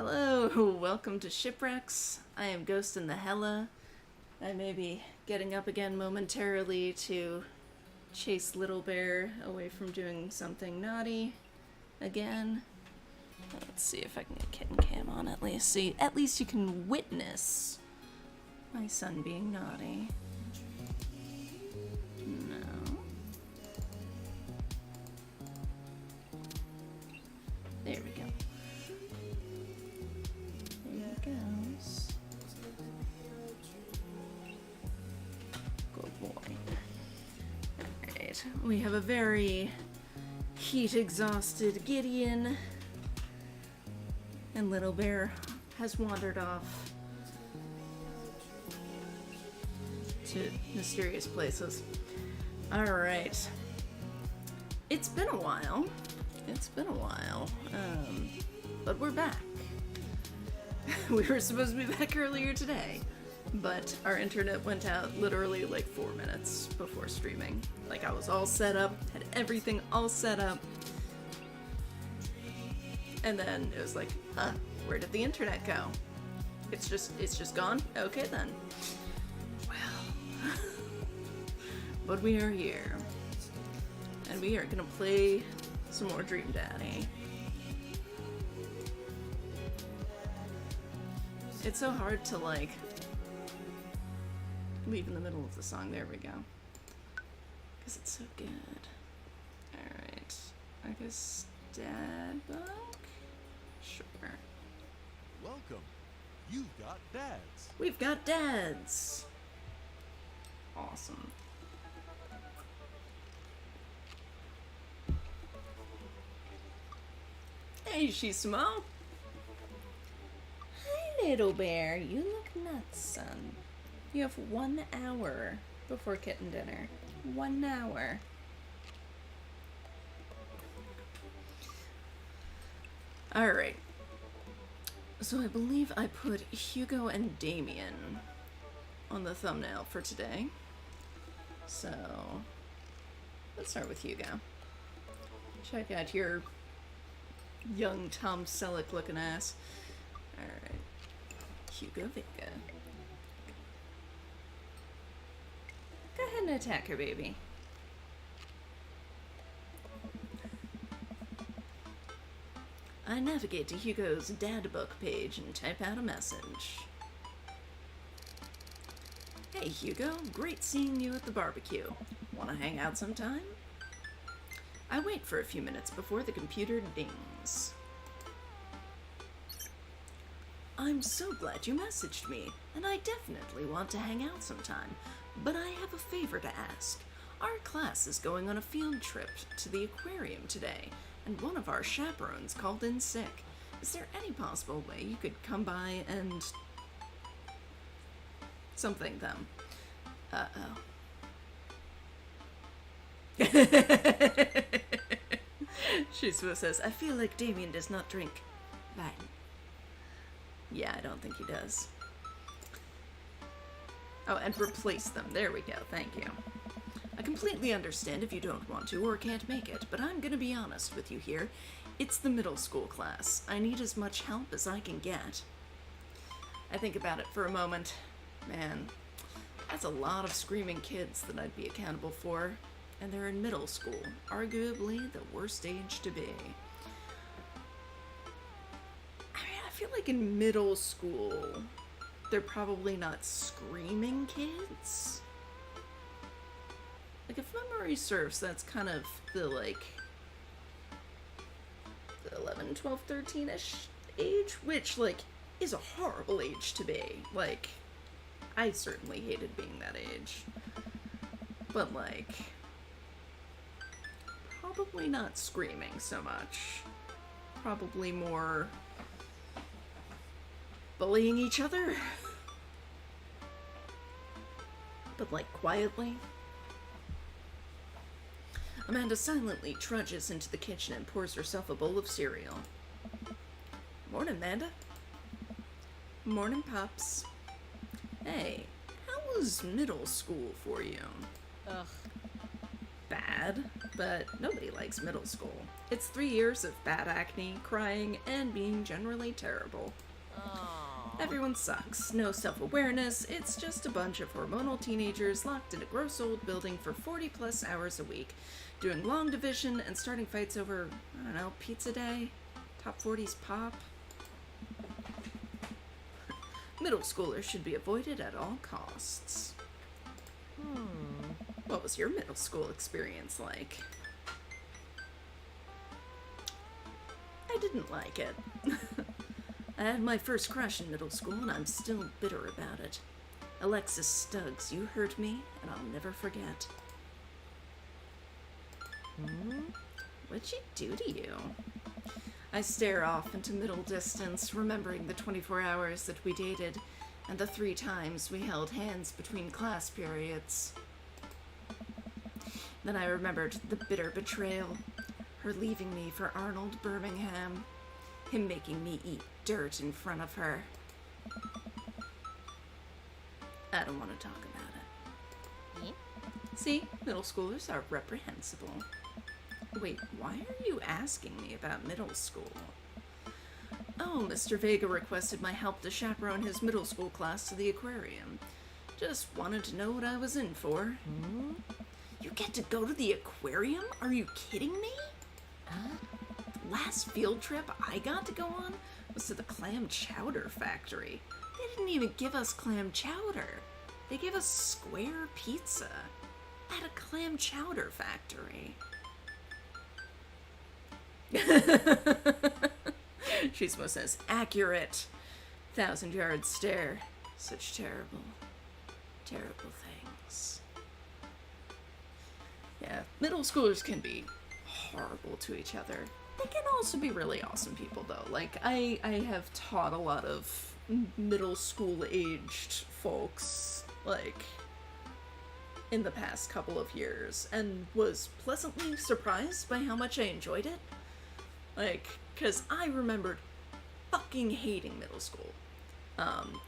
Hello, welcome to Shipwrecks. I am Ghost in the Hella. I may be getting up again momentarily to chase Little Bear away from doing something naughty again. Let's see if I can get kitten cam on at least. So at least you can witness my son being naughty. No. There we go. There he goes. Good boy. Alright, we have a very heat-exhausted Gideon. And Little Bear has wandered off to mysterious places. Alright. It's been a while. But we're back. We were supposed to be back earlier today, but our internet went out literally like 4 minutes before streaming. Like, I was all set up, had everything all set up, and then it was like, where did the internet go? It's just gone? Okay then. Well, but we are here, and we are gonna play some more Dream Daddy. It's so hard to, like, leave in the middle of the song. There we go. Because it's so good. Alright. I guess dad book? Sure. Welcome. You've got dads. We've got dads! Awesome. Hey, she's small. Hi, Little Bear. You look nuts, son. You have 1 hour before kitten dinner. 1 hour. Alright. So I believe I put Hugo and Damien on the thumbnail for today. So let's start with Hugo. Check out your young Tom Selleck looking ass. Alright. Hugo Vega. Go ahead and attack her, baby. I navigate to Hugo's dad book page and type out a message. Hey Hugo, great seeing you at the barbecue. Wanna hang out sometime? I wait for a few minutes before the computer dings. I'm so glad you messaged me, and I definitely want to hang out sometime, but I have a favor to ask. Our class is going on a field trip to the aquarium today, and one of our chaperones called in sick. Is there any possible way you could come by and something them? Uh-oh. Shizuo says, I feel like Damien does not drink. Bye. Yeah, I don't think he does. Oh, and replace them. There we go. Thank you. I completely understand if you don't want to or can't make it, but I'm gonna be honest with you here. It's the middle school class. I need as much help as I can get. I think about it for a moment. Man, that's a lot of screaming kids that I'd be accountable for. And they're in middle school, arguably the worst age to be. I mean, I feel like in middle school, they're probably not screaming kids. Like, if memory serves, that's kind of the, like, the 11, 12, 13-ish age, which, like, is a horrible age to be. Like, I certainly hated being that age. But, like, probably not screaming so much. Probably more bullying each other. But, like, quietly. Amanda silently trudges into the kitchen and pours herself a bowl of cereal. Morning, Amanda. Morning, Pops. Hey, how was middle school for you? Ugh. bad, but nobody likes middle school. It's 3 years of bad acne, crying, and being generally terrible. Everyone sucks. No self-awareness. It's just a bunch of hormonal teenagers locked in a gross old building for 40-plus hours a week, doing long division and starting fights over, I don't know, pizza day? Top 40s pop? Middle schoolers should be avoided at all costs. What was your middle school experience like? I didn't like it. I had my first crush in middle school, and I'm still bitter about it. Alexis Stuggs, you hurt me, and I'll never forget. What'd she do to you? I stare off into middle distance, remembering the 24 hours that we dated, and the 3 times we held hands between class periods. Then I remembered the bitter betrayal, her leaving me for Arnold Birmingham, him making me eat dirt in front of her. I don't want to talk about it. See, middle schoolers are reprehensible. Wait, why are you asking me about middle school? Oh, Mr. Vega requested my help to chaperone his middle school class to the aquarium. Just wanted to know what I was in for. You get to go to the aquarium? Are you kidding me? The last field trip I got to go on was to the clam chowder factory. They didn't even give us clam chowder. They gave us square pizza at a clam chowder factory. Chismo says, accurate. 1,000-yard stare. Such terrible, terrible things. Yeah, middle schoolers can be horrible to each other. They can also be really awesome people, though. Like, I have taught a lot of middle school-aged folks, like, in the past couple of years, and was pleasantly surprised by how much I enjoyed it. Like, because I remembered fucking hating middle school.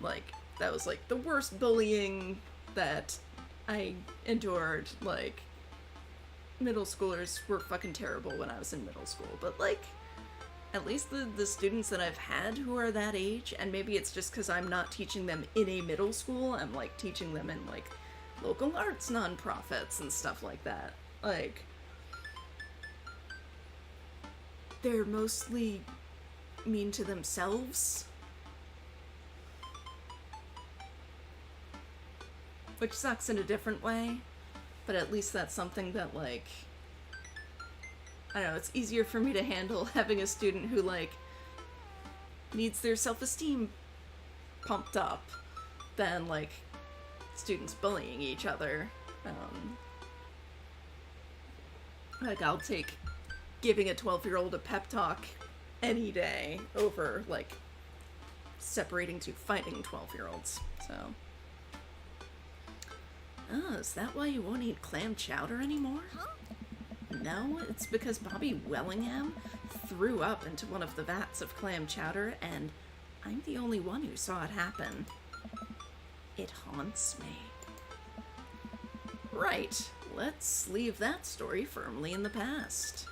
Like, that was, like, the worst bullying that I endured. Like, middle schoolers were fucking terrible when I was in middle school. But, like, at least the students that I've had who are that age, and maybe it's just because I'm not teaching them in a middle school, I'm, like, teaching them in, like, local arts nonprofits and stuff like that. Like, they're mostly mean to themselves. Which sucks in a different way, but at least that's something that, like, I don't know, it's easier for me to handle having a student who, like, needs their self-esteem pumped up than, like, students bullying each other. Like, I'll take giving a 12-year-old a pep talk any day over, like, separating 2 fighting 12-year-olds, so. Oh, is that why you won't eat clam chowder anymore? No, it's because Bobby Wellingham threw up into one of the vats of clam chowder, and I'm the only one who saw it happen. It haunts me. Right, let's leave that story firmly in the past.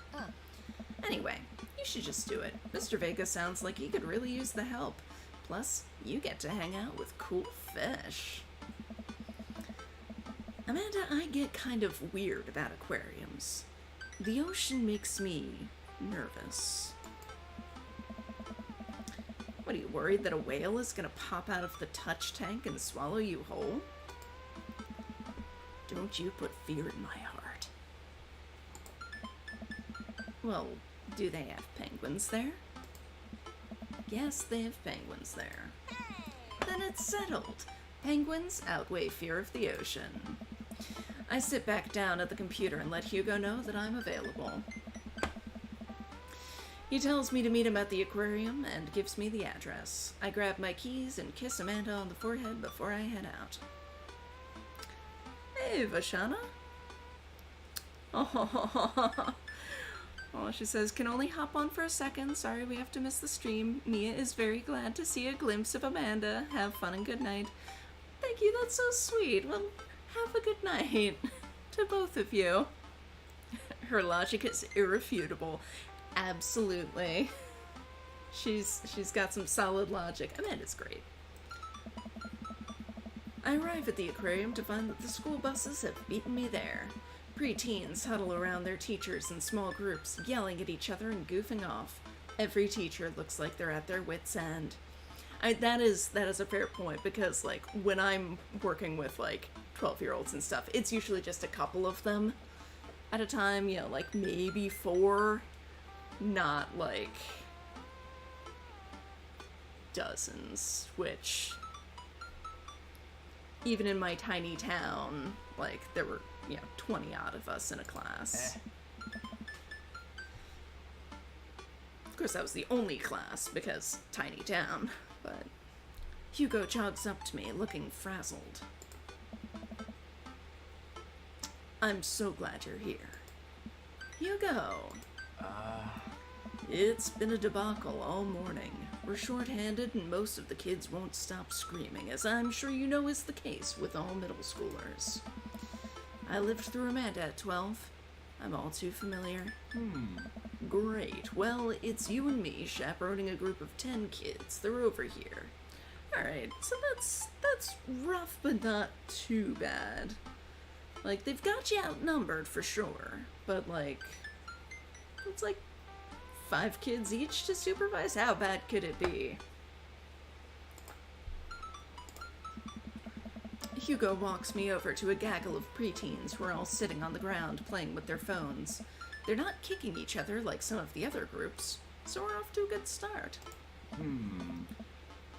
Anyway, you should just do it. Mr. Vega sounds like he could really use the help. Plus, you get to hang out with cool fish. Amanda, I get kind of weird about aquariums. The ocean makes me nervous. What, are you worried that a whale is gonna pop out of the touch tank and swallow you whole? Don't you put fear in my heart. Well, do they have penguins there? Yes, they have penguins there. Then it's settled. Penguins outweigh fear of the ocean. I sit back down at the computer and let Hugo know that I'm available. He tells me to meet him at the aquarium and gives me the address. I grab my keys and kiss Amanda on the forehead before I head out. Hey, Vashana. Oh, she says, can only hop on for a second. Sorry we have to miss the stream. Mia is very glad to see a glimpse of Amanda. Have fun and good night. Thank you, that's so sweet. Well, have a good night to both of you. Her logic is irrefutable. Absolutely. She's got some solid logic. Amanda's great. I arrive at the aquarium to find that the school buses have beaten me there. Pre-teens huddle around their teachers in small groups, yelling at each other and goofing off. Every teacher looks like they're at their wits' end. That is a fair point, because, like, when I'm working with, like, 12-year-olds and stuff, it's usually just a couple of them at a time, you know, like, maybe 4, not, like, dozens, which, even in my tiny town, like, there were, 20-odd of us in a class. Of course, that was the only class, because tiny town. But Hugo jogs up to me, looking frazzled. I'm so glad you're here. Hugo! It's been a debacle all morning. We're short-handed and most of the kids won't stop screaming, as I'm sure you know is the case with all middle schoolers. I lived through Amanda at 12. I'm all too familiar. Great. Well, it's you and me chaperoning a group of 10 kids. They're over here. Alright, so that's rough, but not too bad. Like, they've got you outnumbered for sure, but, like, it's like 5 kids each to supervise? How bad could it be? Hugo walks me over to a gaggle of preteens who are all sitting on the ground playing with their phones. They're not kicking each other like some of the other groups, so we're off to a good start.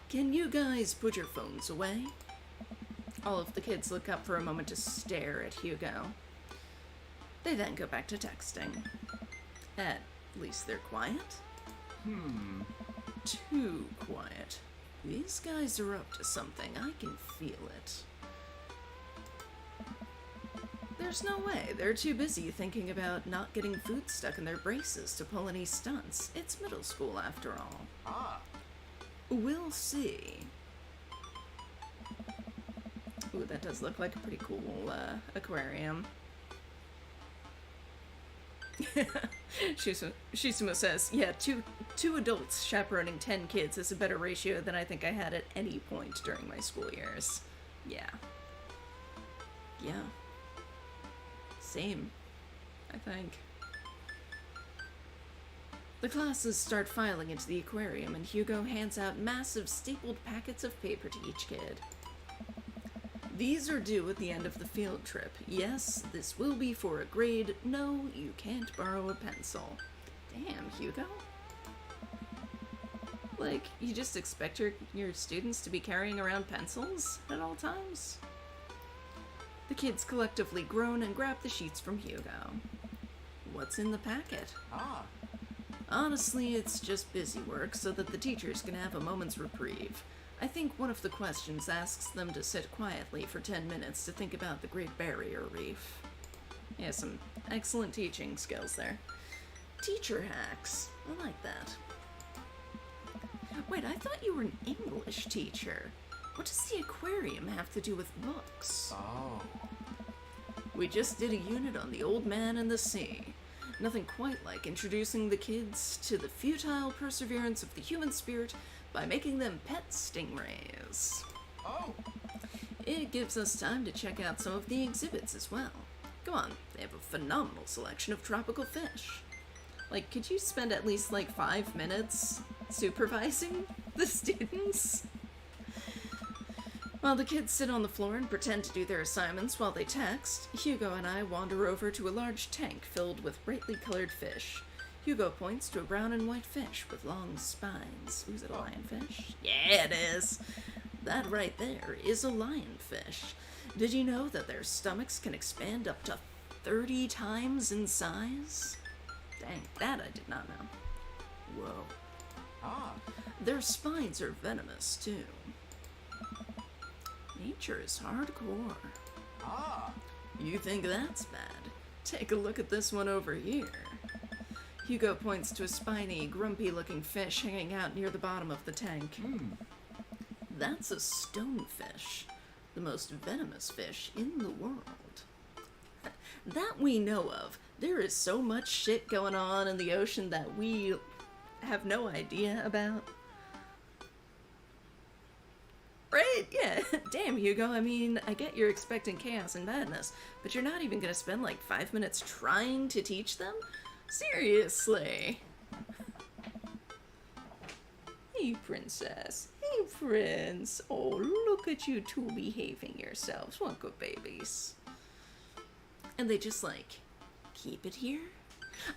Can you guys put your phones away? All of the kids look up for a moment to stare at Hugo. They then go back to texting. At least they're quiet. Too quiet. These guys are up to something. I can feel it. There's no way. They're too busy thinking about not getting food stuck in their braces to pull any stunts. It's middle school after all. We'll see. Ooh, that does look like a pretty cool aquarium. Shisumo says, yeah, two adults chaperoning 10 kids is a better ratio than I think I had at any point during my school years. Yeah. Same, I think. The classes start filing into the aquarium, and Hugo hands out massive stapled packets of paper to each kid. These are due at the end of the field trip. Yes, this will be for a grade. No, you can't borrow a pencil. Damn, Hugo. Like, you just expect your students to be carrying around pencils at all times? The kids collectively groan and grab the sheets from Hugo. What's in the packet? Honestly, it's just busy work so that the teachers can have a moment's reprieve. I think one of the questions asks them to sit quietly for 10 minutes to think about the Great Barrier Reef. Yeah, some excellent teaching skills there. Teacher hacks. I like that. Wait, I thought you were an English teacher. What does the aquarium have to do with books? We just did a unit on the old man and the sea. Nothing quite like introducing the kids to the futile perseverance of the human spirit by making them pet stingrays. It gives us time to check out some of the exhibits as well. Go on, they have a phenomenal selection of tropical fish. Like, could you spend at least, 5 minutes supervising the students? While the kids sit on the floor and pretend to do their assignments while they text, Hugo and I wander over to a large tank filled with brightly colored fish. Hugo points to a brown and white fish with long spines. Is it a lionfish? Yeah, it is. That right there is a lionfish. Did you know that their stomachs can expand up to 30 times in size? Dang, that I did not know. Whoa. Their spines are venomous, too. Nature is hardcore. You think that's bad? Take a look at this one over here. Hugo points to a spiny, grumpy-looking fish hanging out near the bottom of the tank. That's a stonefish, the most venomous fish in the world. That we know of. There is so much shit going on in the ocean that we have no idea about. Right? Yeah. Damn, Hugo. I mean, I get you're expecting chaos and madness, but you're not even gonna spend like 5 minutes trying to teach them? Seriously. Hey, princess. Hey, prince. Oh, look at you two behaving yourselves. What good babies. And they just, like, keep it here?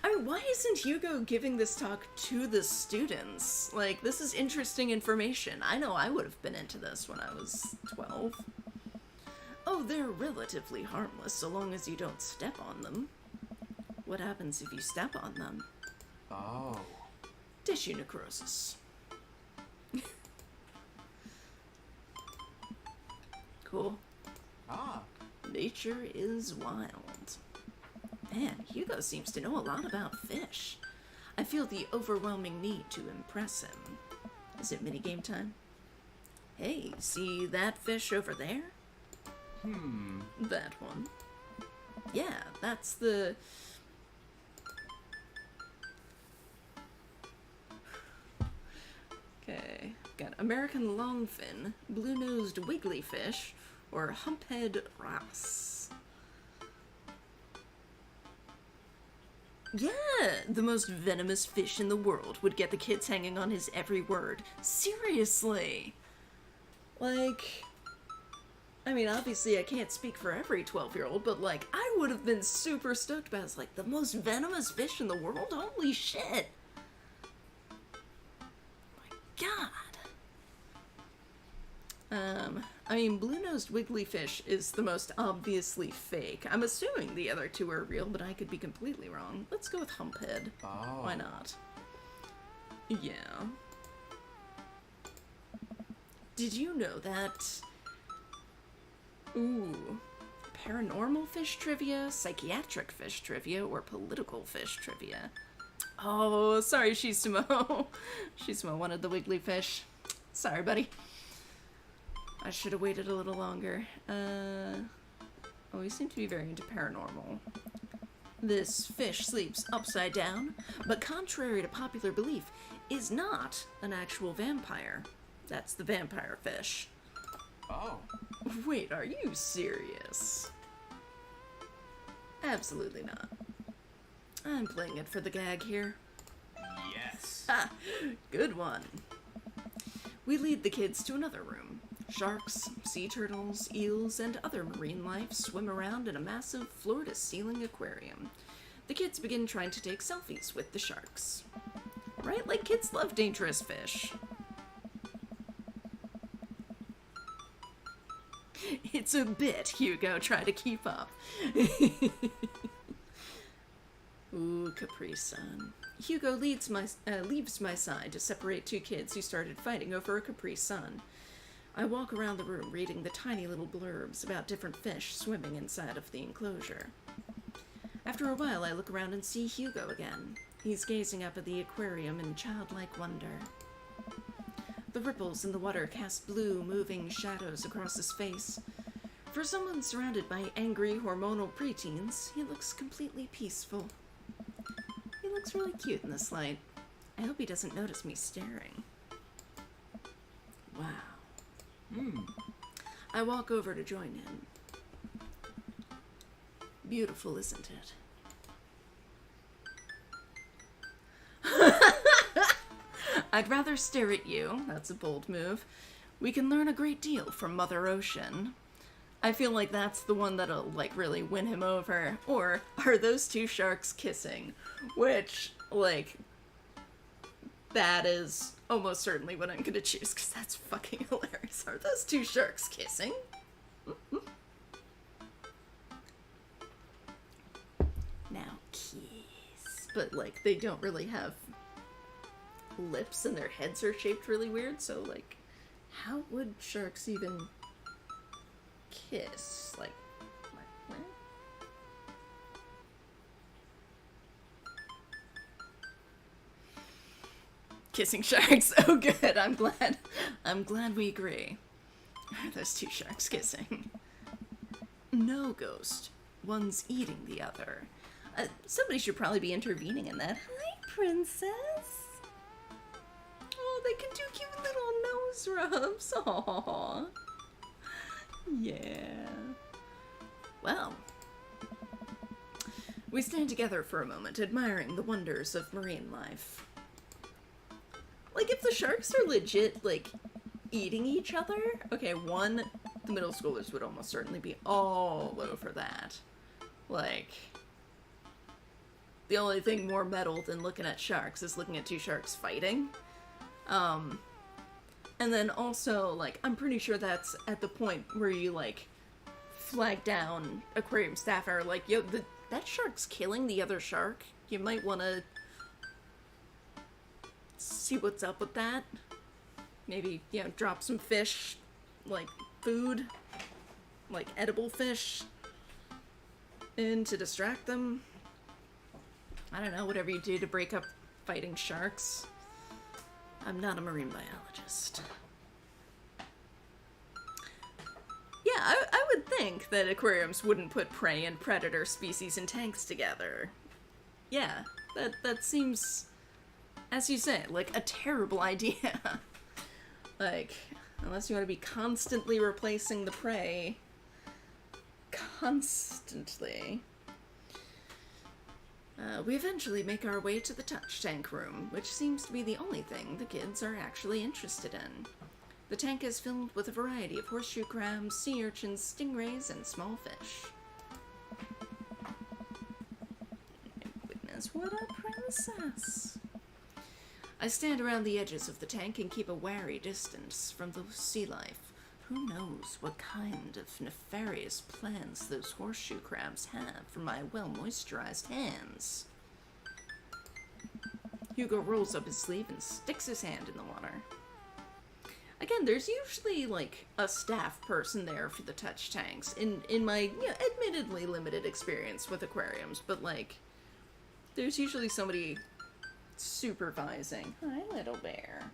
I mean, why isn't Hugo giving this talk to the students? Like, this is interesting information. I know I would have been into this when I was 12. Oh, they're relatively harmless so long as you don't step on them. What happens if you step on them? Oh. Tissue necrosis. Cool. Ah. Nature is wild. Man, Hugo seems to know a lot about fish. I feel the overwhelming need to impress him. Is it minigame time? Hey, see that fish over there? That one. Yeah, that's the... Okay, got American longfin, blue-nosed wiggly fish, or humphead wrasse. Yeah, the most venomous fish in the world would get the kids hanging on his every word. Seriously. Like, I mean, obviously I can't speak for every 12-year-old, but like, I would have been super stoked about it. It's like, the most venomous fish in the world? Holy shit. God. I mean, blue-nosed wiggly fish is the most obviously fake. I'm assuming the other two are real, but I could be completely wrong. Let's go with humphead. Oh. Why not? Yeah. Did you know that... Ooh. Paranormal fish trivia, psychiatric fish trivia, or political fish trivia? Oh, sorry, Shisumo. Shisumo wanted the wiggly fish. Sorry, buddy. I should have waited a little longer. Oh, we seem to be very into paranormal. This fish sleeps upside down, but contrary to popular belief, is not an actual vampire. That's the vampire fish. Oh. Wait, are you serious? Absolutely not. I'm playing it for the gag here. Yes. Ha! Good one. We lead the kids to another room. Sharks, sea turtles, eels, and other marine life swim around in a massive floor-to-ceiling aquarium. The kids begin trying to take selfies with the sharks. Right? Like, kids love dangerous fish. It's a bit, Hugo. Try to keep up. Ooh, Capri Sun. Hugo leaves my side to separate two kids who started fighting over a Capri Sun. I walk around the room reading the tiny little blurbs about different fish swimming inside of the enclosure. After a while, I look around and see Hugo again. He's gazing up at the aquarium in childlike wonder. The ripples in the water cast blue, moving shadows across his face. For someone surrounded by angry, hormonal preteens, he looks completely peaceful. He looks really cute in this light. I hope he doesn't notice me staring. Wow. I walk over to join him. Beautiful, isn't it? I'd rather stare at you. That's a bold move. We can learn a great deal from Mother Ocean. I feel like that's the one that'll, like, really win him over. Or, are those two sharks kissing? Which, like, that is almost certainly what I'm gonna choose, because that's fucking hilarious. Are those two sharks kissing? Now, kiss. But, like, they don't really have lips, and their heads are shaped really weird, so, like, how would sharks even kiss? Like what? Kissing sharks. Oh, good. I'm glad we agree. Those two sharks kissing. No, Ghost. one's eating the other. Somebody should probably be intervening in that. Hi, princess. Oh, they can do cute little nose rubs. Aww. Yeah. Well, we stand together for a moment, admiring the wonders of marine life. Like, if the sharks are legit, like, eating each other, okay, one, the middle schoolers would almost certainly be all over that. Like, the only thing more metal than looking at sharks is looking at two sharks fighting. And then also, like, I'm pretty sure that's at the point where you, like, flag down aquarium staff and are like, yo, that shark's killing the other shark. You might want to see what's up with that. Maybe, you know, drop some fish, like, food, like, edible fish, in to distract them. I don't know, whatever you do to break up fighting sharks. I'm not a marine biologist. Yeah, I would think that aquariums wouldn't put prey and predator species in tanks together. Yeah, that seems, as you say, like a terrible idea. Like, unless you want to be constantly replacing the prey. Constantly. We eventually make our way to the touch tank room, which seems to be the only thing the kids are actually interested in. The tank is filled with a variety of horseshoe crabs, sea urchins, stingrays, and small fish. Goodness, what a princess! I stand around the edges of the tank and keep a wary distance from the sea life. Who knows what kind of nefarious plans those horseshoe crabs have for my well-moisturized hands. Hugo rolls up his sleeve and sticks his hand in the water. Again, there's usually, like, a staff person there for the touch tanks, in my, admittedly limited experience with aquariums, but, like, there's usually somebody supervising. Hi, little bear.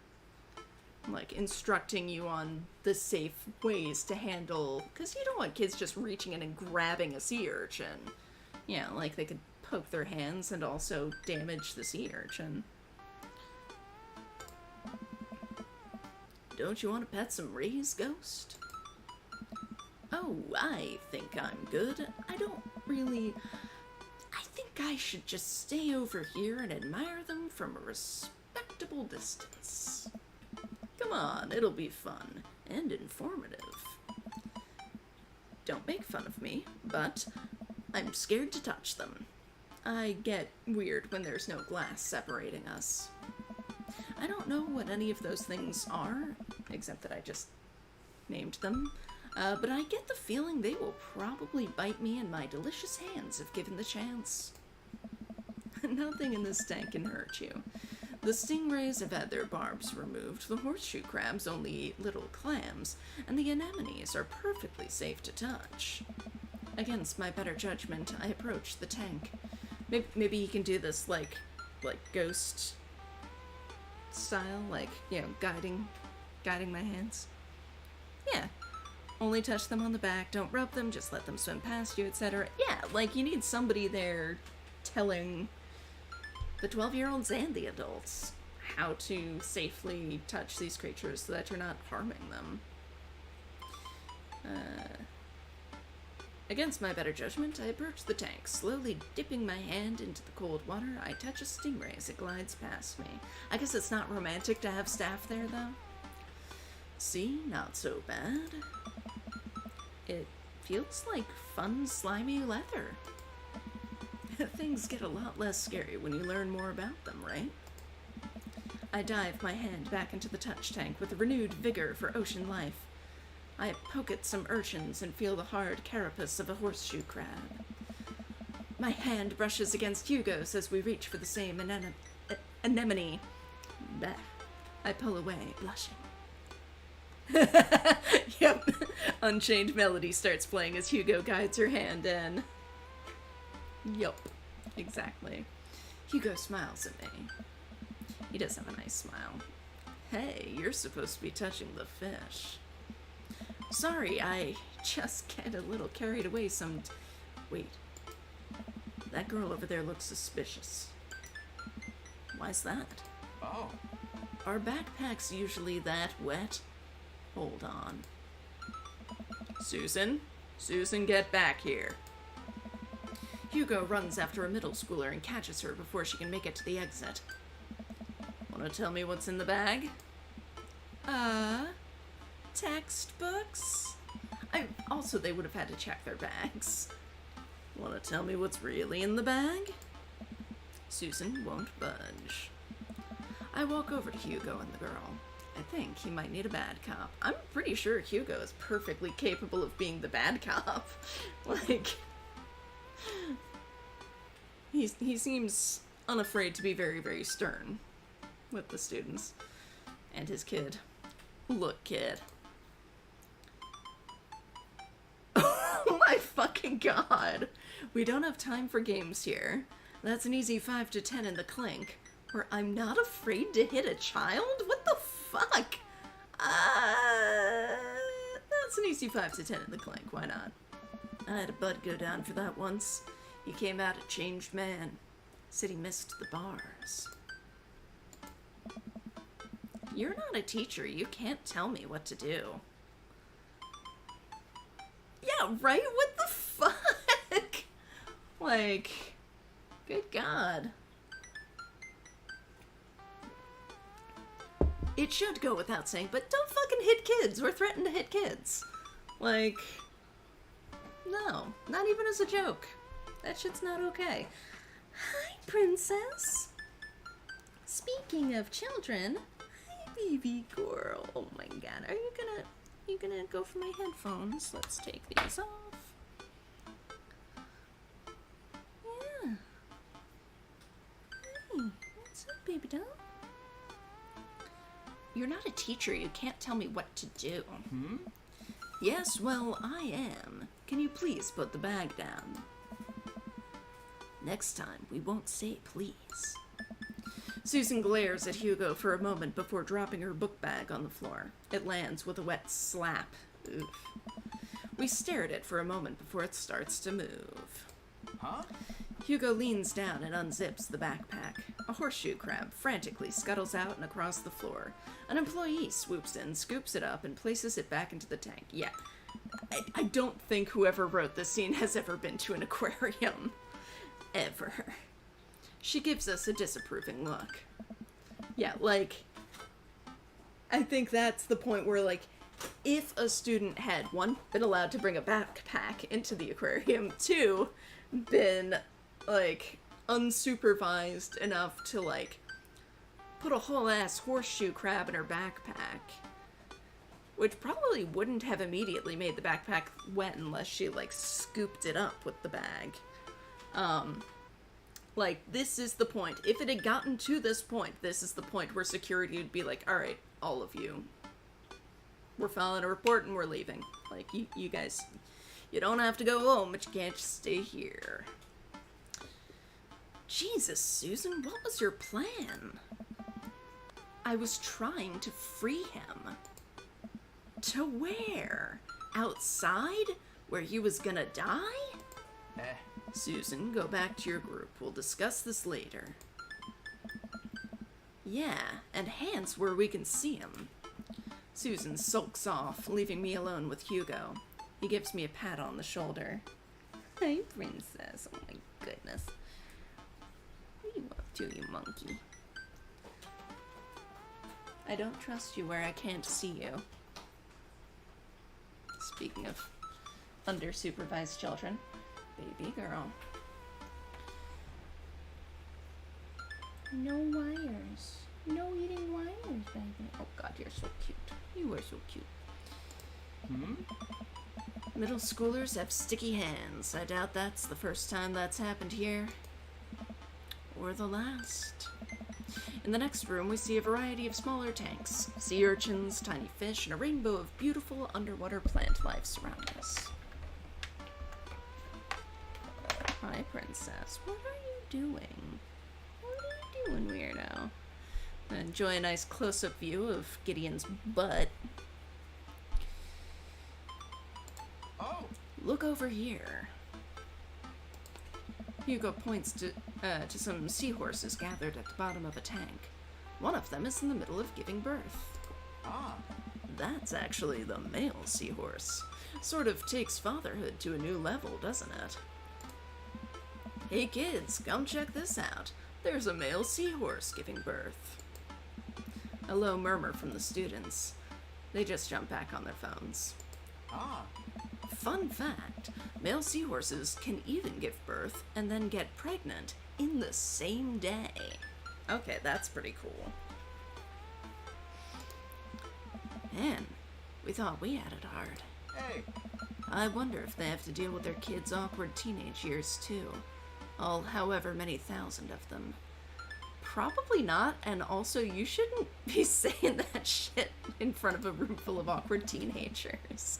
Like, instructing you on the safe ways to handle, because you don't want kids just reaching in and grabbing a sea urchin. Yeah, like, they could poke their hands and also damage the sea urchin. Don't you want to pet some rays, Ghost? Oh, I think I'm good. I think I should just stay over here and admire them from a respectable distance. Come on, it'll be fun and informative. Don't make fun of me, but I'm scared to touch them. I get weird when there's no glass separating us. I don't know what any of those things are, except that I just named them, but I get the feeling they will probably bite me in my delicious hands if given the chance. Nothing in this tank can hurt you. The stingrays have had their barbs removed, the horseshoe crabs only eat little clams, and the anemones are perfectly safe to touch. Against my better judgment, I approach the tank. Maybe you can do this, like ghost style, like, guiding my hands. Yeah. Only touch them on the back, don't rub them, just let them swim past you, etc. Yeah, like, you need somebody there telling the 12-year-olds and the adults how to safely touch these creatures so that you're not harming them. Against my better judgment, I approach the tank, slowly dipping my hand into the cold water. I touch a stingray as it glides past me. I guess it's not romantic to have staff there, though. See, not so bad. It feels like fun, slimy leather. Things get a lot less scary when you learn more about them, right? I dive my hand back into the touch tank with renewed vigor for ocean life. I poke at some urchins and feel the hard carapace of a horseshoe crab. My hand brushes against Hugo's as we reach for the same anemone. Blech. I pull away, blushing. Yep. Unchained Melody starts playing as Hugo guides her hand in. Yup. Exactly. Hugo smiles at me. He does have a nice smile. Hey, you're supposed to be touching the fish. Sorry, I just get a little carried away Wait, that girl over there looks suspicious. Why's that? Oh. Are backpacks usually that wet? Hold on. Susan? Susan, get back here. Hugo runs after a middle schooler and catches her before she can make it to the exit. Wanna tell me what's in the bag? Textbooks? Also, they would have had to check their bags. Wanna tell me what's really in the bag? Susan won't budge. I walk over to Hugo and the girl. I think he might need a bad cop. I'm pretty sure Hugo is perfectly capable of being the bad cop. Like, he seems unafraid to be very, very stern with the students and his kid. Look, kid. Oh my fucking god. We don't have time for games here. That's an easy 5 to 10 in the clink. Where I'm not afraid to hit a child? What the fuck? That's an easy 5 to 10 in the clink. Why not? I had a bud go down for that once. He came out a changed man. Said he missed the bars. You're not a teacher. You can't tell me what to do. Yeah, right? What the fuck? Like, good God. It should go without saying, but don't fucking hit kids or threaten to hit kids. Like, no, not even as a joke. That shit's not okay. Hi, princess. Speaking of children, hi, baby girl. Oh my god, are you gonna go for my headphones? Let's take these off. Yeah. Hi, what's up, baby doll? You're not a teacher. You can't tell me what to do. Hmm? Yes, well, I am. Can you please put the bag down? Next time, we won't say please. Susan glares at Hugo for a moment before dropping her book bag on the floor. It lands with a wet slap. Oof. We stare at it for a moment before it starts to move. Huh? Hugo leans down and unzips the backpack. A horseshoe crab frantically scuttles out and across the floor. An employee swoops in, scoops it up, and places it back into the tank. Yeah, I don't think whoever wrote this scene has ever been to an aquarium. Ever. She gives us a disapproving look. Yeah, like, I think that's the point where, like, if a student had, one, been allowed to bring a backpack into the aquarium, two, been, like, unsupervised enough to, like, put a whole ass horseshoe crab in her backpack, which probably wouldn't have immediately made the backpack wet unless she, like, scooped it up with the bag. Like, this is the point. If it had gotten to this point, this is the point where security would be like, alright, all of you, we're filing a report and we're leaving. Like, you guys, you don't have to go home, but you can't just stay here. Jesus, Susan, what was your plan? I was trying to free him. To where? Outside? Where he was gonna die? Susan, go back to your group. We'll discuss this later. Yeah, and hands where we can see him. Susan sulks off, leaving me alone with Hugo. He gives me a pat on the shoulder. Hi, princess. Oh my goodness. What are you up to, you monkey? I don't trust you where I can't see you. Speaking of under-supervised children. Baby girl. No wires. No eating wires, baby. Oh god, you're so cute. You are so cute. Hmm? Middle schoolers have sticky hands. I doubt that's the first time that's happened here. Or the last. In the next room, we see a variety of smaller tanks. Sea urchins, tiny fish, and a rainbow of beautiful underwater plant life surround us. Hi, princess. What are you doing? What are you doing, weirdo? Enjoy a nice close-up view of Gideon's butt. Oh! Look over here. Hugo points to some seahorses gathered at the bottom of a tank. One of them is in the middle of giving birth. Ah. That's actually the male seahorse. Sort of takes fatherhood to a new level, doesn't it? Hey kids, come check this out. There's a male seahorse giving birth. A low murmur from the students. They just jump back on their phones. Ah. Fun fact, male seahorses can even give birth and then get pregnant in the same day. Okay, that's pretty cool. Man, we thought we had it hard. Hey. I wonder if they have to deal with their kids' awkward teenage years too. All however many thousand of them. Probably not, and also you shouldn't be saying that shit in front of a room full of awkward teenagers.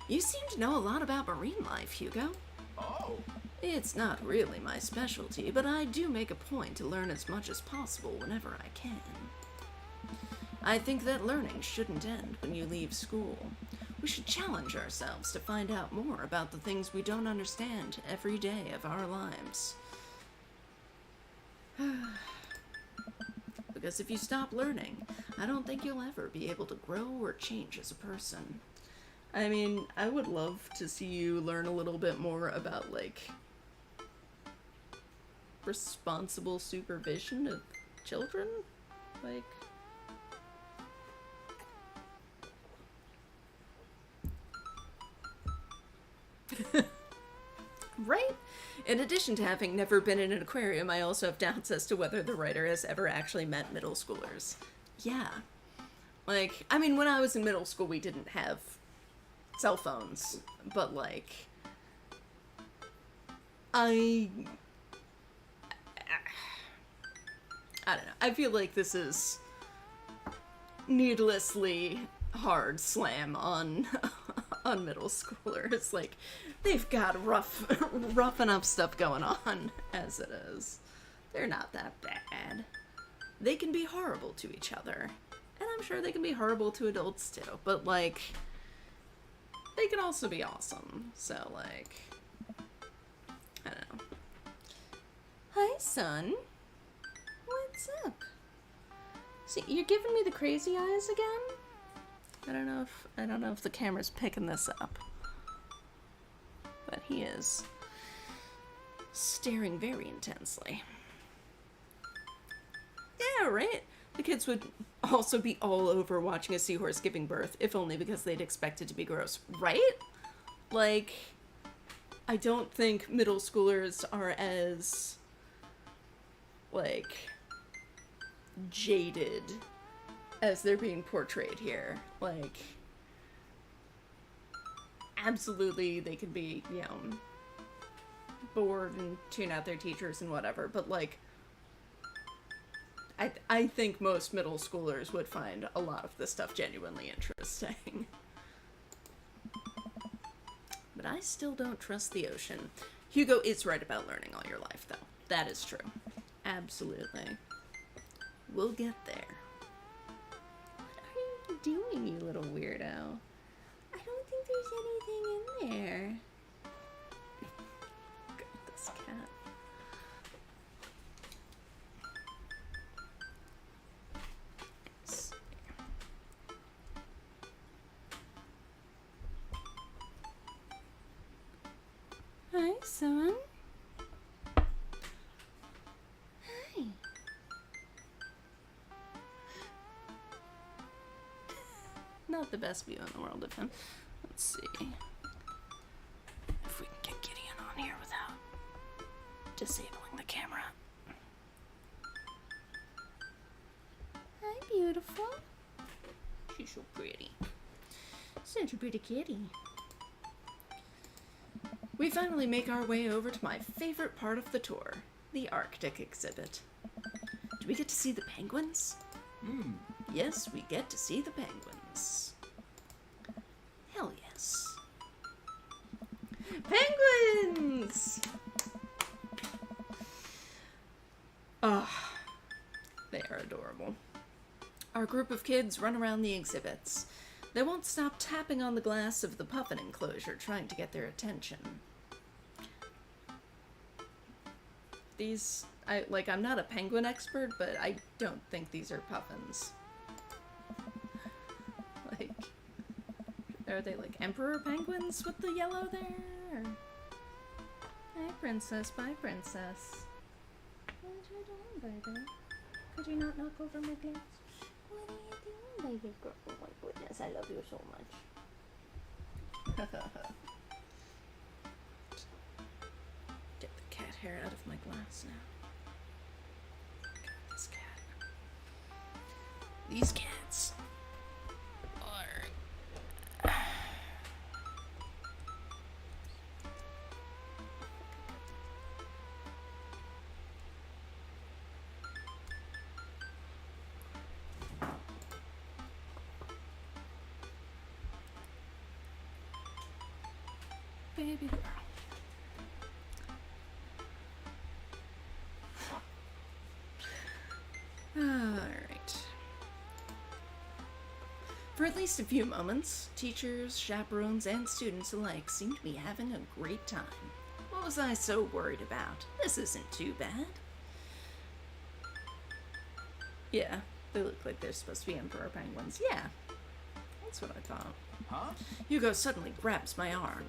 You seem to know a lot about marine life, Hugo. Oh. It's not really my specialty, but I do make a point to learn as much as possible whenever I can. I think that learning shouldn't end when you leave school. We should challenge ourselves to find out more about the things we don't understand every day of our lives. Because if you stop learning, I don't think you'll ever be able to grow or change as a person. I mean, I would love to see you learn a little bit more about, like, responsible supervision of children? Like... Right? In addition to having never been in an aquarium, I also have doubts as to whether the writer has ever actually met middle schoolers. Yeah. Like, I mean, when I was in middle school, we didn't have cell phones, but, like, I don't know. I feel like this is needlessly hard slam on on middle schoolers. Like, they've got rough enough stuff going on as it is. They're not that bad. They can be horrible to each other. And I'm sure they can be horrible to adults too. But, like, they can also be awesome. So, like, I don't know. Hi, son. What's up? See, you're giving me the crazy eyes again? I don't know if the camera's picking this up. But he is staring very intensely. Yeah, right? The kids would also be all over watching a seahorse giving birth, if only because they'd expect it to be gross. Right? Like, I don't think middle schoolers are as, like, jaded as they're being portrayed here. Like, absolutely they could be, you know, bored and tune out their teachers and whatever, but, like, I think most middle schoolers would find a lot of this stuff genuinely interesting. But I still don't trust the ocean. Hugo is right about learning all your life, though. That is true. Absolutely. We'll get there. What are you doing, you little weirdo? I don't think there's anything in there. God, this cat. Hi, son. Hi. Not the best view in the world of him. Let's see if we can get Gideon on here without disabling the camera. Hi, beautiful. She's so pretty. Such a pretty kitty. We finally make our way over to my favorite part of the tour, the Arctic exhibit. Do we get to see the penguins? Yes, we get to see the penguins. Hell yes. Penguins! Ah, they are adorable. Our group of kids run around the exhibits. They won't stop tapping on the glass of the puffin enclosure, trying to get their attention. These, I'm not a penguin expert, but I don't think these are puffins. Like, are they like emperor penguins with the yellow there? Or... Hi, princess. Bye, princess. What are you doing, baby? Could you not knock over my pants? What are you doing, baby girl? Oh my goodness, I love you so much. Get the cat hair out of my glass now. God, this cat. These cats are... Baby girl. Alright. For at least a few moments, teachers, chaperones, and students alike seemed to be having a great time. What was I so worried about? This isn't too bad. Yeah, they look like they're supposed to be emperor penguins. Yeah, that's what I thought. Huh? Hugo suddenly grabs my arm.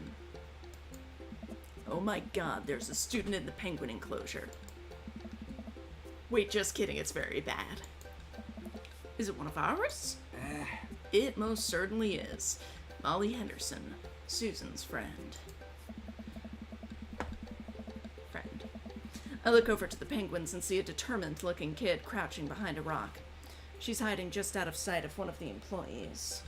Oh my god, there's a student in the penguin enclosure. Wait, just kidding, it's very bad. Is it one of ours? It most certainly is. Molly Henderson, Susan's friend. I look over to the penguins and see a determined-looking kid crouching behind a rock. She's hiding just out of sight of one of the employees.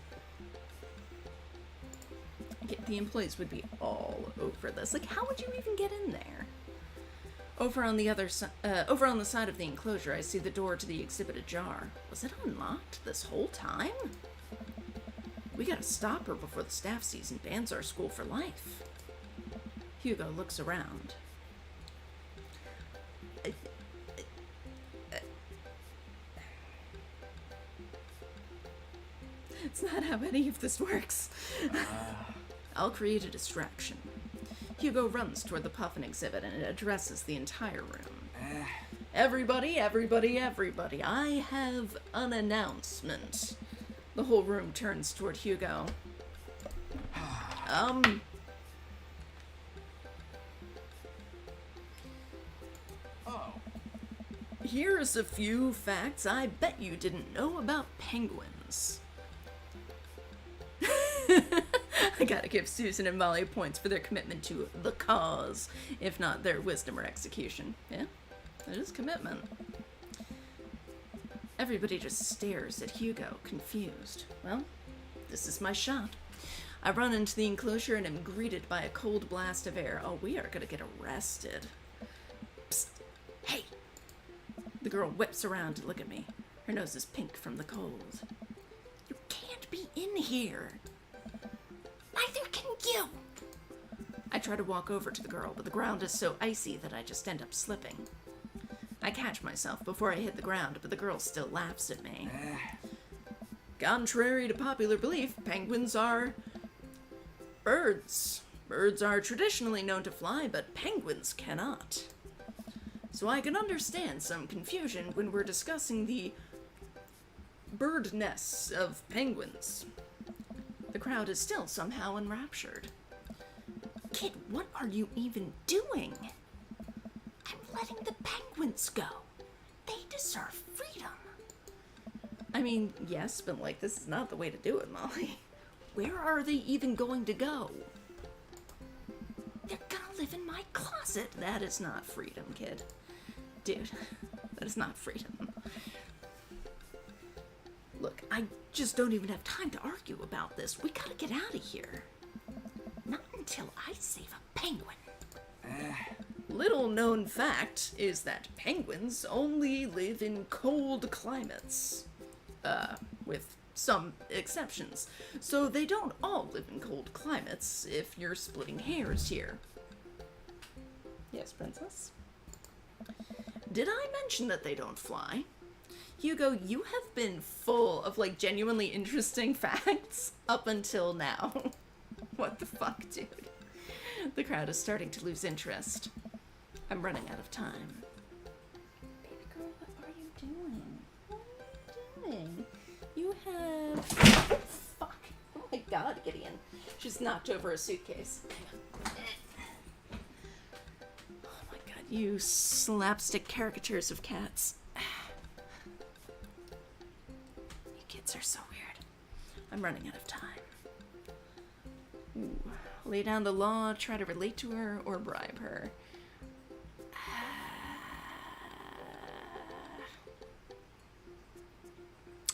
The employees would be all over this. Like, how would you even get in there? Over on the side of the enclosure, I see the door to the exhibit ajar. Was it unlocked this whole time? We gotta stop her before the staff season bans our school for life. Hugo looks around. It's not how any of this works. I'll create a distraction. Hugo runs toward the puffin exhibit and addresses the entire room. Everybody, everybody, everybody, I have an announcement. The whole room turns toward Hugo. Oh. Here's a few facts I bet you didn't know about penguins. I gotta give Susan and Molly points for their commitment to the cause, if not their wisdom or execution. Yeah, it is commitment. Everybody just stares at Hugo, confused. Well, this is my shot. I run into the enclosure and am greeted by a cold blast of air. Oh, we are gonna get arrested. Psst. Hey! The girl whips around to look at me. Her nose is pink from the cold. You can't be in here. Neither can you! I try to walk over to the girl, but the ground is so icy that I just end up slipping. I catch myself before I hit the ground, but the girl still laughs at me. Contrary to popular belief, penguins are birds. Birds are traditionally known to fly, but penguins cannot. So I can understand some confusion when we're discussing the bird nests of penguins. The crowd is still somehow enraptured. Kid, what are you even doing? I'm letting the penguins go. They deserve freedom. I mean, yes, but like, this is not the way to do it, Molly. Where are they even going to go? They're gonna live in my closet. That is not freedom, kid. Dude, that is not freedom. Look, I just don't even have time to argue about this. We gotta get out of here. Not until I save a penguin. Little known fact is that penguins only live in cold climates. With some exceptions. So they don't all live in cold climates, if you're splitting hairs here. Yes, princess? Did I mention that they don't fly? Hugo, you have been full of, like, genuinely interesting facts up until now. What the fuck, dude? The crowd is starting to lose interest. I'm running out of time. God, Gideon. She's knocked over a suitcase. Oh my god, you slapstick caricatures of cats. You kids are so weird. I'm running out of time. Ooh. Lay down the law, try to relate to her, or bribe her.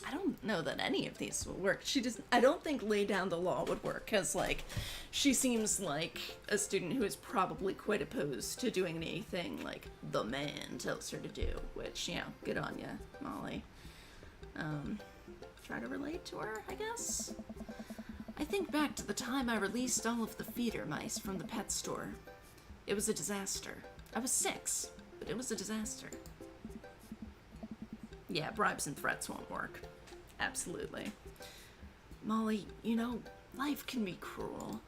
I don't know that any of these will work. I don't think lay down the law would work, because, like, she seems like a student who is probably quite opposed to doing anything like the man tells her to do, which, you know, good on ya, Molly. Try to relate to her, I guess? I think back to the time I released all of the feeder mice from the pet store. It was a disaster. I was 6, but it was a disaster. Yeah, bribes and threats won't work. Absolutely. Molly, you know, life can be cruel.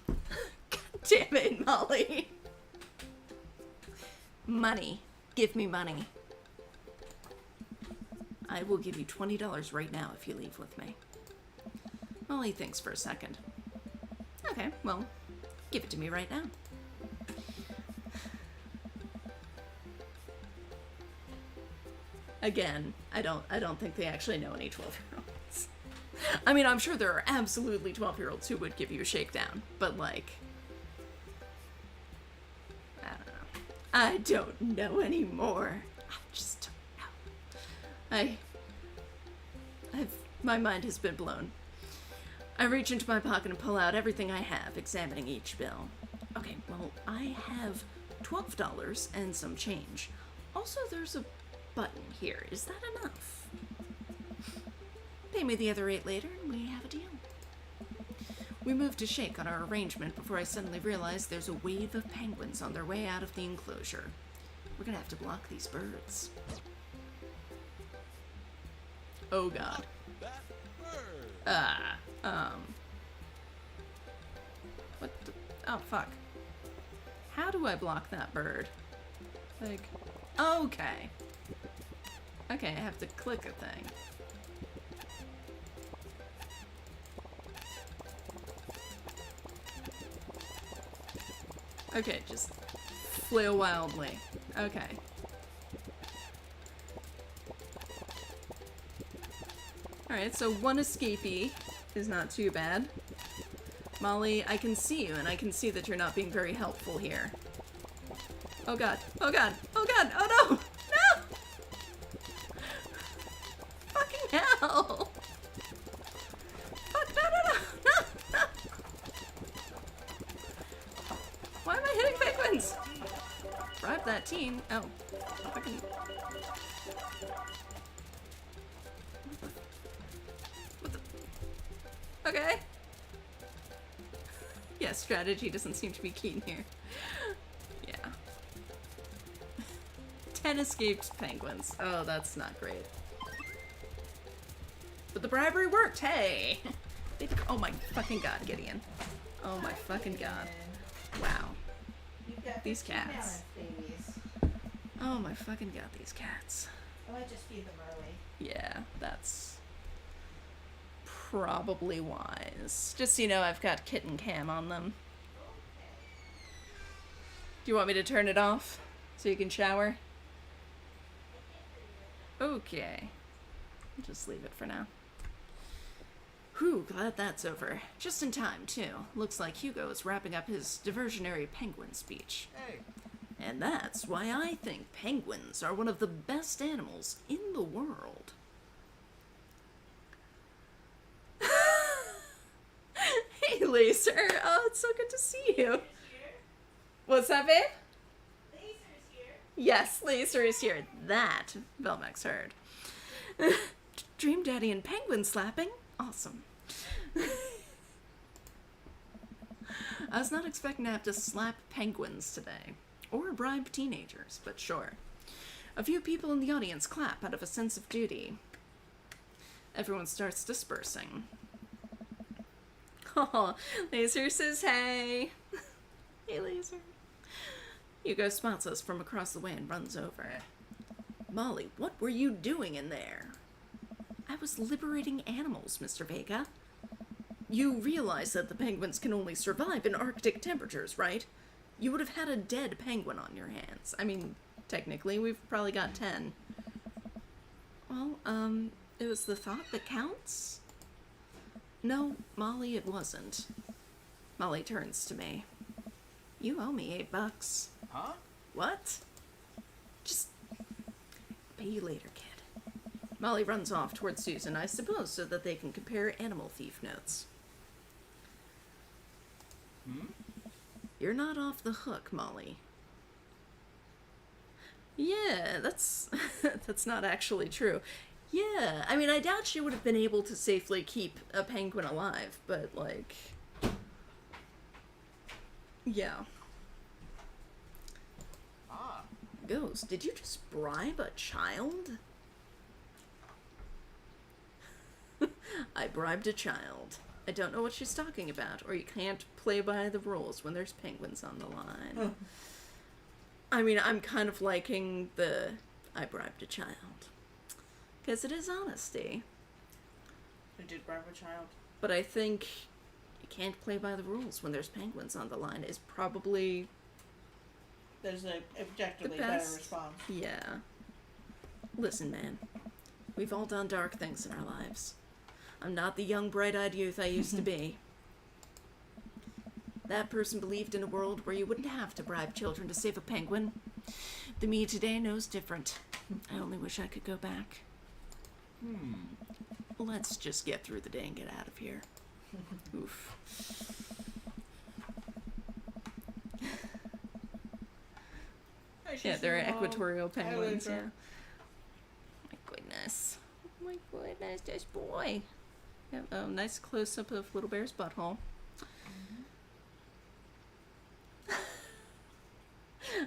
God damn it, Molly. Money. Give me money. I will give you $20 right now if you leave with me. Molly thinks for a second. Okay, well, give it to me right now. Again, I don't think they actually know any 12-year-olds. I mean, I'm sure there are absolutely 12-year-olds who would give you a shakedown, but like, I don't know anymore. I just don't know. My mind has been blown. I reach into my pocket and pull out everything I have, examining each bill. Okay, well, I have $12 and some change. Also, there's a button here. Is that enough? Pay me the other 8 later and we have a deal. We move to shake on our arrangement before I suddenly realize there's a wave of penguins on their way out of the enclosure. We're gonna have to block these birds. Oh god. That bird. What the? Oh, fuck. How do I block that bird? Like, okay. Okay, I have to click a thing. Okay, just flail wildly. Okay. Alright, so one escapee is not too bad. Molly, I can see you, and I can see that you're not being very helpful here. Oh god, oh god, oh god, oh no! No! Fucking hell! Fuck, no, no, no, no, no! Why am I hitting penguins? Bribe that teen. Oh, fucking... What the... Okay. Yeah, strategy doesn't seem to be keen here. Yeah. 10 escaped penguins. Oh, that's not great. But the bribery worked, hey! Oh my fucking god, Gideon. Oh my fucking god. Wow. These cats. Oh my fucking god, these cats. I might just feed them early. Yeah, that's probably wise. Just so you know, I've got kitten cam on them. Do you want me to turn it off so you can shower? Okay. I'll just leave it for now. Whew, glad that's over. Just in time, too. Looks like Hugo is wrapping up his diversionary penguin speech. Hey, And that's why I think penguins are one of the best animals in the world. Hey, Laser. Oh, it's so good to see you. What's that, babe? Laser's here. Yes, Laser is here. That Velmax heard. Dream Daddy and penguin slapping? Awesome. I was not expecting to have to slap penguins today. Or bribe teenagers, but sure. A few people in the audience clap out of a sense of duty. Everyone starts dispersing. Oh, Laser says hey. Hey, Laser. Hugo spots us from across the way and runs over. Molly, what were you doing in there? I was liberating animals, Mr. Vega. You realize that the penguins can only survive in Arctic temperatures, right? You would have had a dead penguin on your hands. I mean, technically, we've probably got 10. Well, it was the thought that counts? No, Molly, it wasn't. Molly turns to me. You owe me $8. Huh? What? Just pay you later, kid. Molly runs off towards Susan, I suppose, so that they can compare animal thief notes. Hmm? You're not off the hook, Molly. Yeah, that's that's not actually true. Yeah, I mean, I doubt she would have been able to safely keep a penguin alive, but, like... Yeah. Ah. Ghost, did you just bribe a child? I bribed a child. I don't know what she's talking about, or you can't play by the rules when there's penguins on the line. I mean, I'm kind of liking the I bribed a child. Because it is honesty. I did bribe a child. But I think you can't play by the rules when there's penguins on the line is probably... There's an objectively The better best. response. Yeah. Listen, man. We've all done dark things in our lives. I'm not the young, bright-eyed youth I used to be. That person believed in a world where you wouldn't have to bribe children to save a penguin. The me today knows different. I only wish I could go back. Let's just get through the day and get out of here. Oof. Yeah, they're equatorial penguins, yeah. My goodness. Oh my goodness, this boy. Yeah, nice close-up of Little Bear's butthole.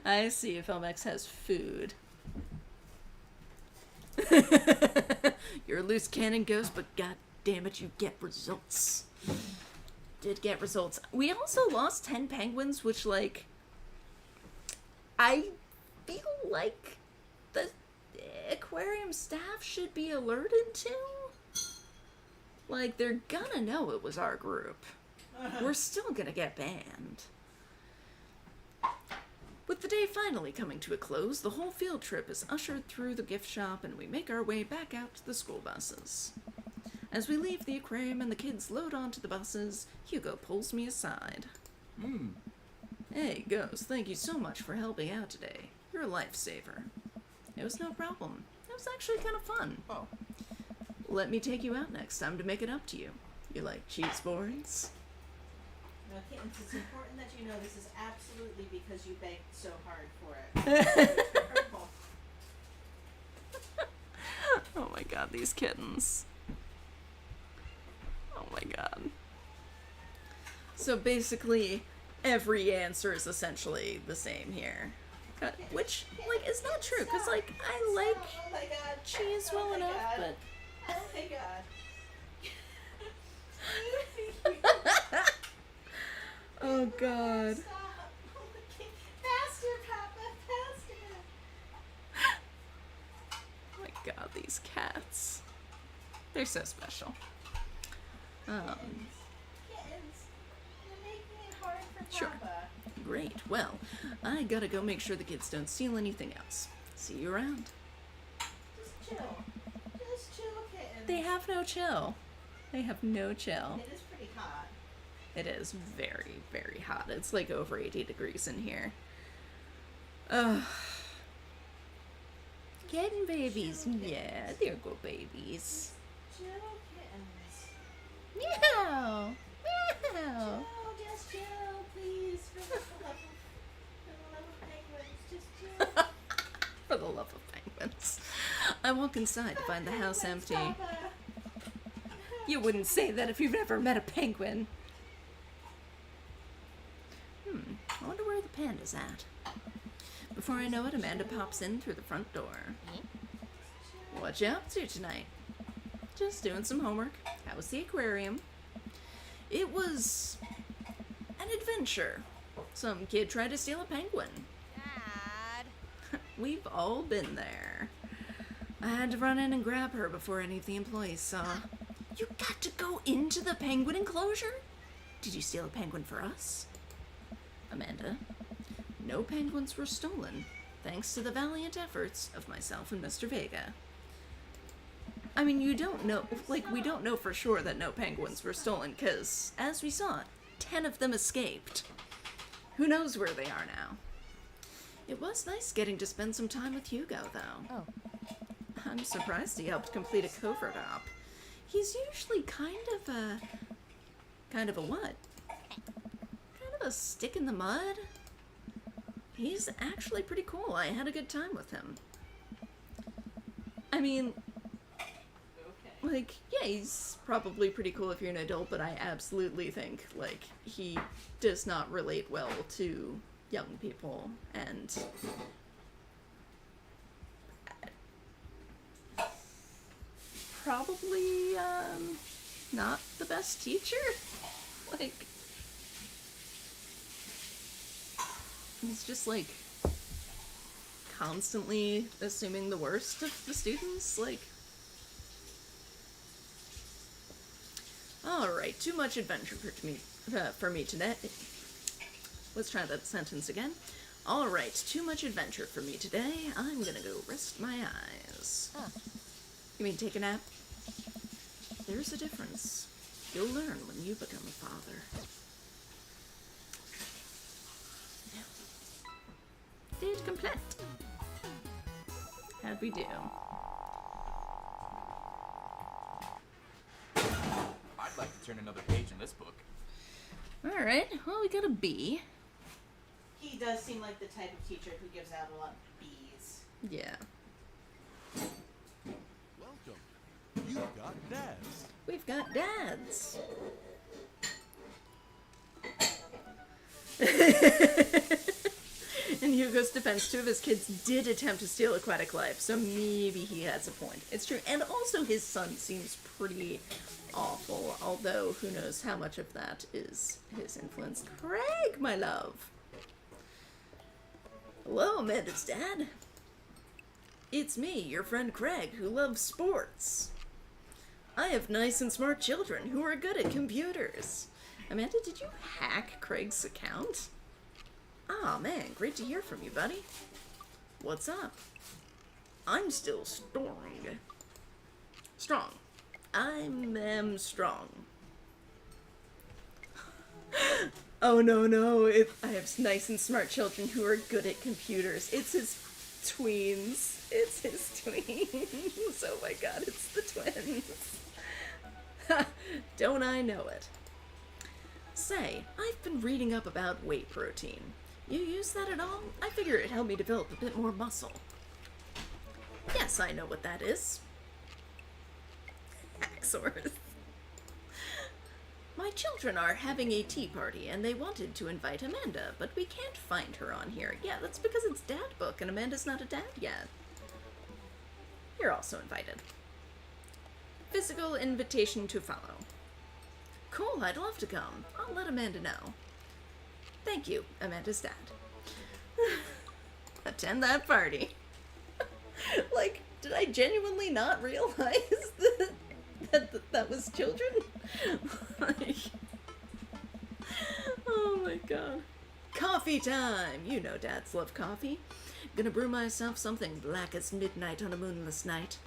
I see if LMX has food. You're a loose cannon ghost, but god damn it, you get results. Did get results. We also lost 10 penguins, which, like, I feel like the aquarium staff should be alerted to. Like, they're gonna know it was our group. We're still gonna get banned. With the day finally coming to a close, the whole field trip is ushered through the gift shop and we make our way back out to the school buses. As we leave the aquarium and the kids load onto the buses, Hugo pulls me aside. Hey, Ghost, thank you so much for helping out today. You're a lifesaver. It was no problem. It was actually kind of fun. Oh. Let me take you out next time to make it up to you. You like cheese boards? Now, kittens, it's important that you know this is absolutely because you begged so hard for it. It's terrible. Oh my god, these kittens. Oh my god. So basically, every answer is essentially the same here. Which, like, is not true, because, like, I like Oh my god. cheese well Oh my enough, God. but... Oh my god. Oh god. Stop. Faster, Papa, faster. Oh my god, these cats. They're so special. Kittens, you're making it hard for Sure. Papa. Great. Well, I gotta go make sure the kids don't steal anything else. See you around. Just chill. Just chill, kittens. They have no chill. They have no chill. It is pretty hot. It is very, very hot. It's like over 80 degrees in here. Ugh. Kitten babies. Yeah, they're good babies. Chill, kittens. Meow. Meow. Chill, just chill, please. For the love of penguins, just chill. For the love of penguins. I walk inside to find the house empty. Papa. You wouldn't say that if you've never met a penguin. I wonder where the panda's at. Before I know it, Amanda pops in through the front door. What you up to tonight? Just doing some homework. How was the aquarium? It was an adventure. Some kid tried to steal a penguin. Dad. We've all been there. I had to run in and grab her before any of the employees saw. You got to go into the penguin enclosure? Did you steal a penguin for us? Amanda, no penguins were stolen, thanks to the valiant efforts of myself and Mr. Vega. I mean, you don't know, like, we don't know for sure that no penguins were stolen, because, as we saw, 10 of them escaped. Who knows where they are now? It was nice getting to spend some time with Hugo, though. Oh. I'm surprised he helped complete a covert op. He's usually kind of a what? Kind of a stick in the mud? He's actually pretty cool. I had a good time with him. I mean, like, yeah, he's probably pretty cool if you're an adult, but I absolutely think, like, he does not relate well to young people, and probably, not the best teacher. Like, he's just, like, constantly assuming the worst of the students, like. Alright, too much adventure for me today. Let's try that sentence again. Alright, too much adventure for me today. I'm gonna go rest my eyes. Huh. You mean take a nap? There's a difference. You'll learn when you become a father. Did complete. How'd we do? I'd like to turn another page in this book. Alright, well, we got a B. He does seem like the type of teacher who gives out a lot of B's. Yeah. Welcome. You've got dads. We've got dads. In Hugo's defense, 2 of his kids did attempt to steal Aquatic Life, so maybe he has a point. It's true. And also his son seems pretty awful, although who knows how much of that is his influence. Craig, my love. Hello, Amanda's dad. It's me, your friend Craig, who loves sports. I have nice and smart children who are good at computers. Amanda, did you hack Craig's account? Ah, man, great to hear from you, buddy. What's up? I'm still strong. Strong. I am strong. Oh, no. I have nice and smart children who are good at computers. It's his tweens. It's his tweens. Oh my god, it's the twins. Don't I know it? Say, I've been reading up about whey protein. You use that at all? I figure it'd help me develop a bit more muscle. Yes, I know what that is. Hacksaurus. My children are having a tea party, and they wanted to invite Amanda, but we can't find her on here. Yeah, that's because it's Dad Book, and Amanda's not a dad yet. You're also invited. Physical invitation to follow. Cool, I'd love to come. I'll let Amanda know. Thank you, Amanda's dad. Attend that party. Like, did I genuinely not realize that was children? Like, oh my god. Coffee time! You know dads love coffee. Gonna brew myself something black as midnight on a moonless night.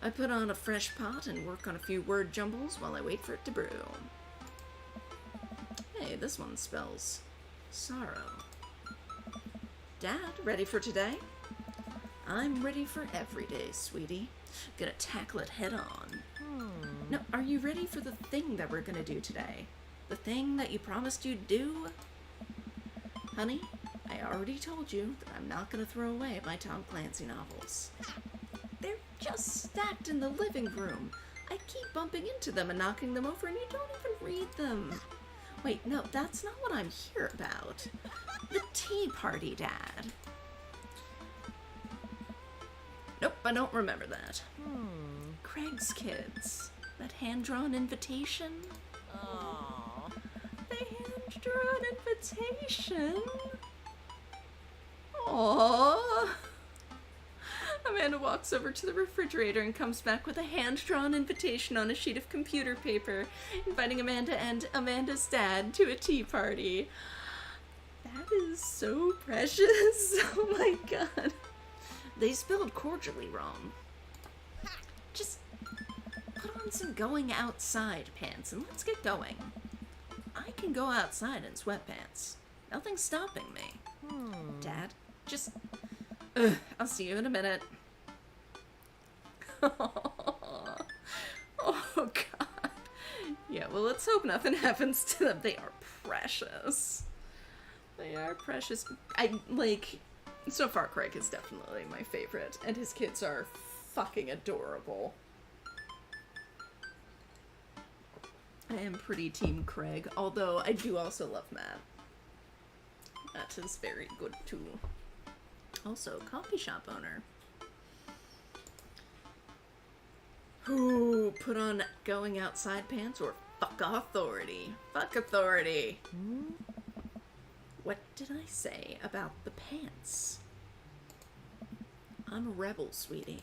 I put on a fresh pot and work on a few word jumbles while I wait for it to brew. Hey, this one spells sorrow. Dad, ready for today? I'm ready for every day, sweetie. Gonna tackle it head on. Now, are you ready for the thing that we're gonna do today? The thing that you promised you'd do? Honey, I already told you that I'm not gonna throw away my Tom Clancy novels. They're just stacked in the living room. I keep bumping into them and knocking them over, and you don't even read them. Wait, no, that's not what I'm here about. The tea party, Dad. Nope, I don't remember that. Craig's kids. That hand-drawn invitation? Aww. The hand-drawn invitation? Aww. Amanda, walks over to the refrigerator and comes back with a hand-drawn invitation on a sheet of computer paper, inviting Amanda and Amanda's dad to a tea party. That is so precious. Oh my god. They spelled cordially wrong. Just put on some going outside pants and let's get going. I can go outside in sweatpants. Nothing's stopping me. Dad, just... I'll see you in a minute. Oh god. Yeah, well, let's hope nothing happens to them. They are precious. They are precious. So far, Craig is definitely my favorite, and his kids are fucking adorable. I am pretty team Craig, although I do also love Matt. Matt is very good too. Also, coffee shop owner. Who put on going outside pants or fuck authority? Fuck authority. What did I say about the pants? I'm a rebel, sweetie.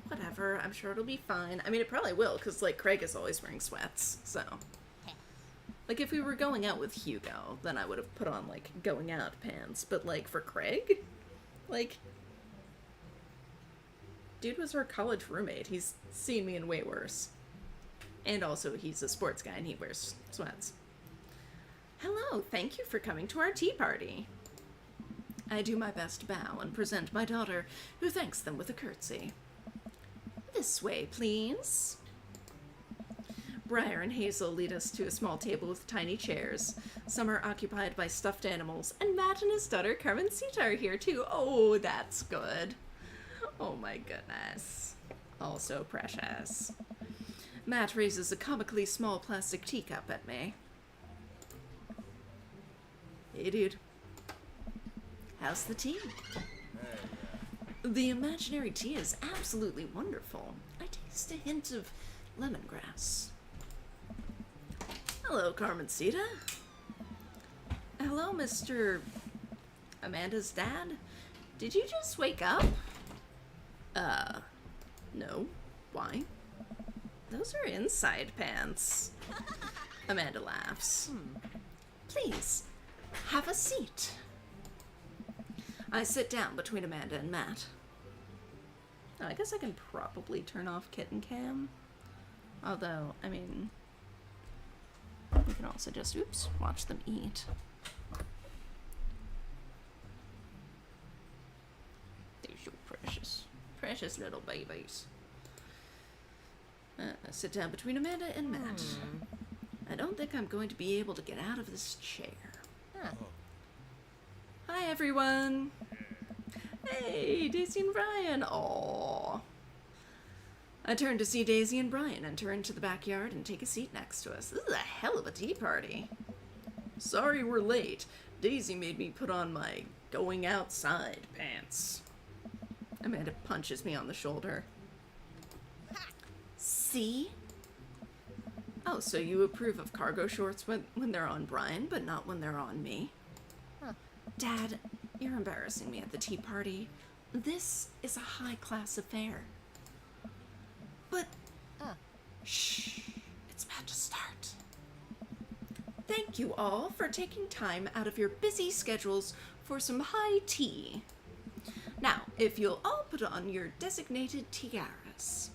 Whatever, I'm sure it'll be fine. I mean, it probably will, because, like, Craig is always wearing sweats, so. Like, if we were going out with Hugo, then I would have put on, like, going out pants. But, like, for Craig? Like, dude was our college roommate. He's seen me in way worse. And also, he's a sports guy and he wears sweats. Hello, thank you for coming to our tea party. I do my best to bow and present my daughter, who thanks them with a curtsy. This way, please. Briar and Hazel lead us to a small table with tiny chairs. Some are occupied by stuffed animals, and Matt and his daughter Carmencita are here too. Oh, that's good. Oh my goodness. Oh, so precious. Matt raises a comically small plastic teacup at me. Hey, dude. How's the tea? The imaginary tea is absolutely wonderful. I taste a hint of lemongrass. Hello, Carmencita. Hello, Mr. Amanda's dad. Did you just wake up? No. Why? Those are inside pants. Amanda laughs. Please, have a seat. I sit down between Amanda and Matt. Oh, I guess I can probably turn off kitten cam. Although, I mean, we can also just, oops, watch them eat. They're so precious. Precious little babies. I sit down between Amanda and Matt. I don't think I'm going to be able to get out of this chair. Hi, everyone. Hey, Daisy and Brian. Aww. I turn to see Daisy and Brian enter into the backyard and take a seat next to us. This is a hell of a tea party. Sorry we're late. Daisy made me put on my going outside pants. Amanda punches me on the shoulder. See? Oh, so you approve of cargo shorts when they're on Brian, but not when they're on me? Dad, you're embarrassing me at the tea party. This is a high-class affair. But... Shh. It's about to start. Thank you all for taking time out of your busy schedules for some high tea. Now, if you'll all put on your designated tiaras.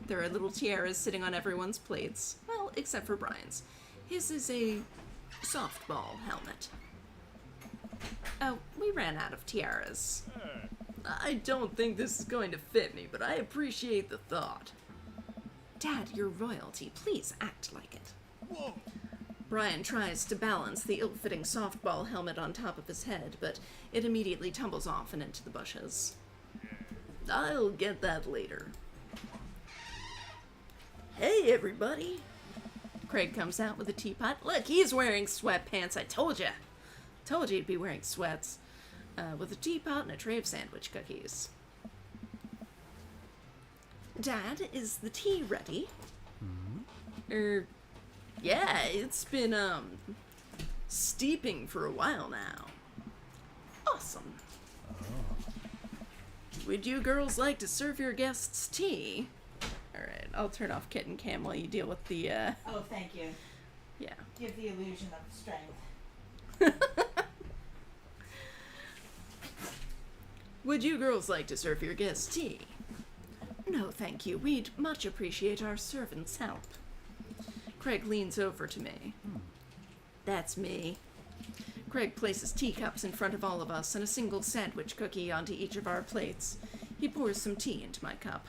There are little tiaras sitting on everyone's plates. Well, except for Brian's. His is a softball helmet. Oh, we ran out of tiaras. I don't think this is going to fit me, but I appreciate the thought. Dad, you're royalty. Please act like it. Whoa! Brian tries to balance the ill-fitting softball helmet on top of his head, but it immediately tumbles off and into the bushes. I'll get that later. Hey, everybody! Craig comes out with a teapot. Look, he's wearing sweatpants. I told ya. Told you he'd be wearing sweats. With a teapot and a tray of sandwich cookies. Dad, is the tea ready? Yeah, it's been, steeping for a while now. Awesome. Would you girls like to serve your guests tea? Alright, I'll turn off Kit and Cam while you deal with the, Oh, thank you. yeah. Give the illusion of strength. Would you girls like to serve your guests tea? No, thank you. We'd much appreciate our servants' help. Craig leans over to me. That's me. Craig places teacups in front of all of us and a single sandwich cookie onto each of our plates. He pours some tea into my cup.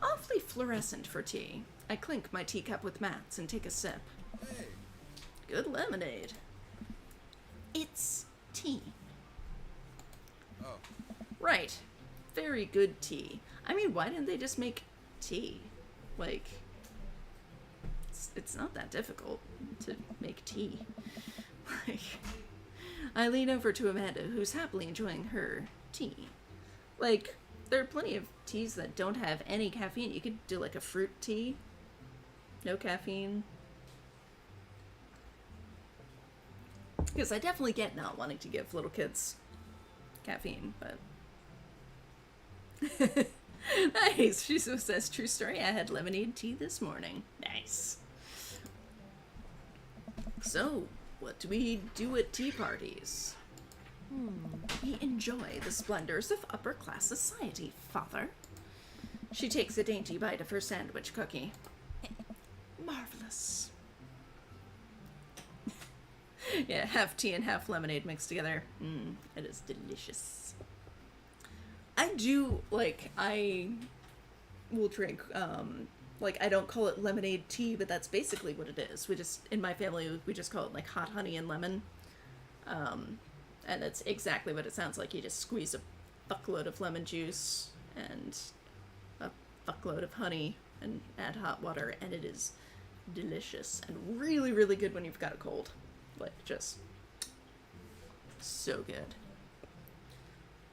Awfully fluorescent for tea. I clink my teacup with mats and take a sip. Hey, Good lemonade. It's tea. oh, Right. Very good tea. I mean, why didn't they just make tea? Like, it's not that difficult to make tea. Like, I lean over to Amanda, who's happily enjoying her tea. Like, there are plenty of teas that don't have any caffeine. You could do like a fruit tea. No caffeine. Because I definitely get not wanting to give little kids caffeine, but... Nice. She says, true story, I had lemonade tea this morning. Nice. So, what do we do at tea parties? We enjoy the splendors of upper-class society, Father. She takes a dainty bite of her sandwich cookie. Marvelous. Yeah, half tea and half lemonade mixed together. It is delicious. I do, like, I will drink, like, I don't call it lemonade tea, but that's basically what it is. We just, in my family, we just call it, like, hot honey and lemon. And it's exactly what it sounds like. You just squeeze a fuckload of lemon juice and a fuckload of honey and add hot water, and it is delicious and really, really good when you've got a cold. Like, just so good.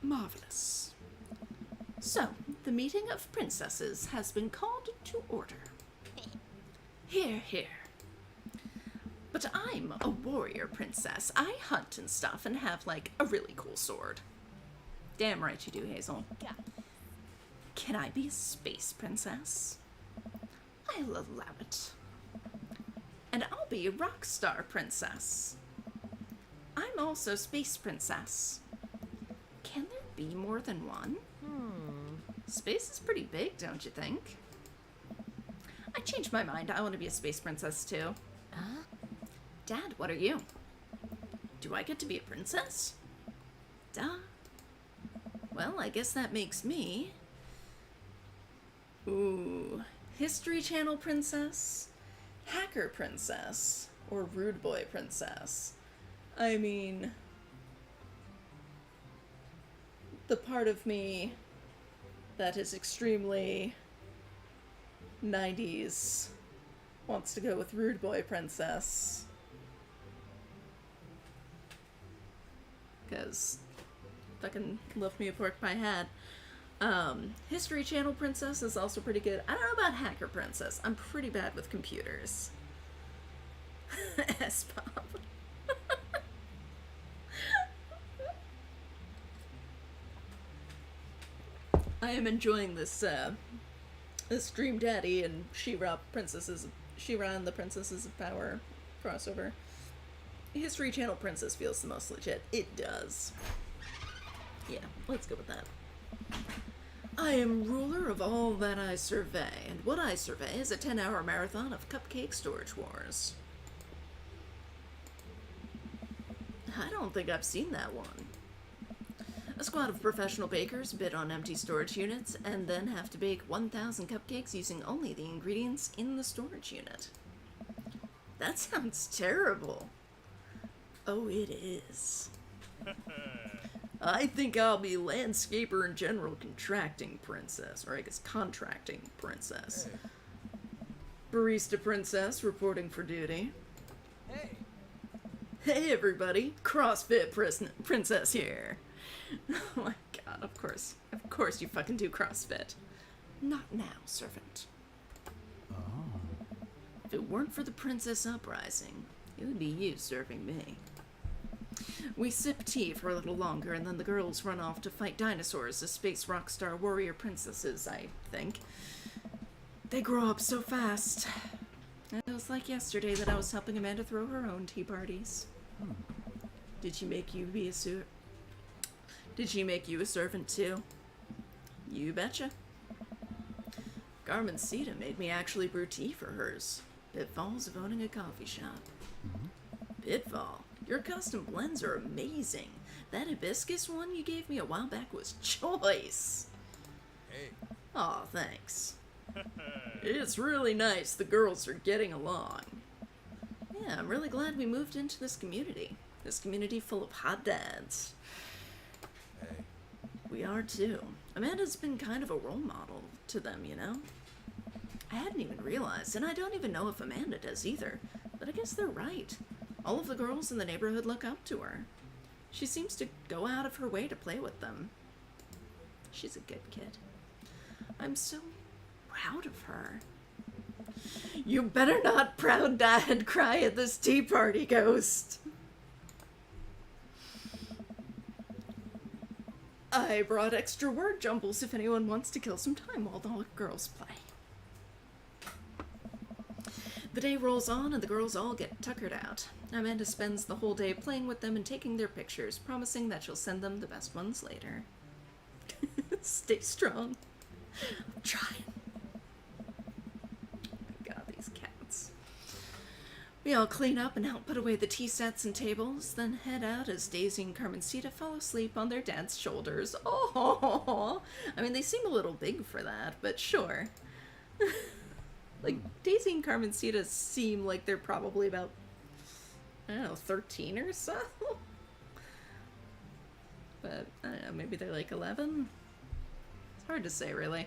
Marvelous. So, the meeting of princesses has been called to order. Hear, hear. But I'm a warrior princess. I hunt and stuff and have, like, a really cool sword. Damn right you do, Hazel. Yeah. Can I be a space princess? I'll allow it. And I'll be a rock star princess. I'm also space princess. Can there be more than one? Space is pretty big, don't you think? I changed my mind. I want to be a space princess, too. Dad, what are you? Do I get to be a princess? Duh. Well, I guess that makes me... Ooh. History Channel princess? Hacker princess? Or rude boy princess? I mean... The part of me that is extremely 90s wants to go with rude boy princess. Because fucking left me a pork pie hat. History Channel princess is also pretty good. I don't know about hacker princess. I'm pretty bad with computers. S-pop. I am enjoying this, this Dream Daddy and She-Ra and the Princesses of Power crossover. History Channel Princess feels the most legit. It does. Yeah, let's go with that. I am ruler of all that I survey, and what I survey is a 10-hour marathon of cupcake storage wars. I don't think I've seen that one. A squad of professional bakers bid on empty storage units and then have to bake 1,000 cupcakes using only the ingredients in the storage unit. That sounds terrible. Oh, it is. I think I'll be landscaper and general contracting princess, or I guess contracting princess. Hey. Barista princess reporting for duty. Hey. Hey everybody, CrossFit princess here. Oh my god, of course you fucking do CrossFit. Not now, servant. If it weren't for the princess uprising, it would be you serving me. We sip tea for a little longer, and then the girls run off to fight dinosaurs as space rock star warrior princesses, I think. They grow up so fast. It was like yesterday that I was helping Amanda throw her own tea parties. Did she make you be a Did she make you a servant too? You betcha. Carmencita made me actually brew tea for hers. Pitfalls of owning a coffee shop. Pitfall, your custom blends are amazing. That hibiscus one you gave me a while back was choice. Hey. Aw, thanks. It's really nice the girls are getting along. Yeah, I'm really glad we moved into this community. This community full of hot dads. Hey. We are too. Amanda's been kind of a role model to them, you know? I hadn't even realized, and I don't even know if Amanda does either, but I guess they're right. All of the girls in the neighborhood look up to her. She seems to go out of her way to play with them. She's a good kid. I'm so proud of her. You better not, proud dad, cry at this tea party, Ghost. I brought extra word jumbles if anyone wants to kill some time while the girls play. The day rolls on and the girls all get tuckered out. Amanda spends the whole day playing with them and taking their pictures, promising that she'll send them the best ones later. Stay strong. I'm trying. Oh my god, these cats. We all clean up and help put away the tea sets and tables, then head out as Daisy and Carmencita fall asleep on their dad's shoulders. Oh, I mean, they seem a little big for that, but sure. Like, Daisy and Carmencita seem like they're probably about, I don't know, 13 or so? But, I don't know, maybe they're like 11? It's hard to say, really.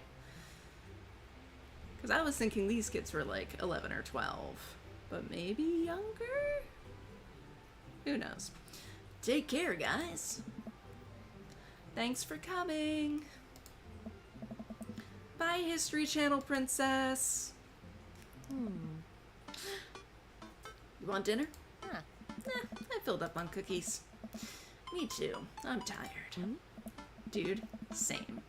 Because I was thinking these kids were like 11 or 12. But maybe younger? Who knows? Take care, guys. Thanks for coming. Bye, History Channel princess. You want dinner? I filled up on cookies. Me too. I'm tired. Dude, same.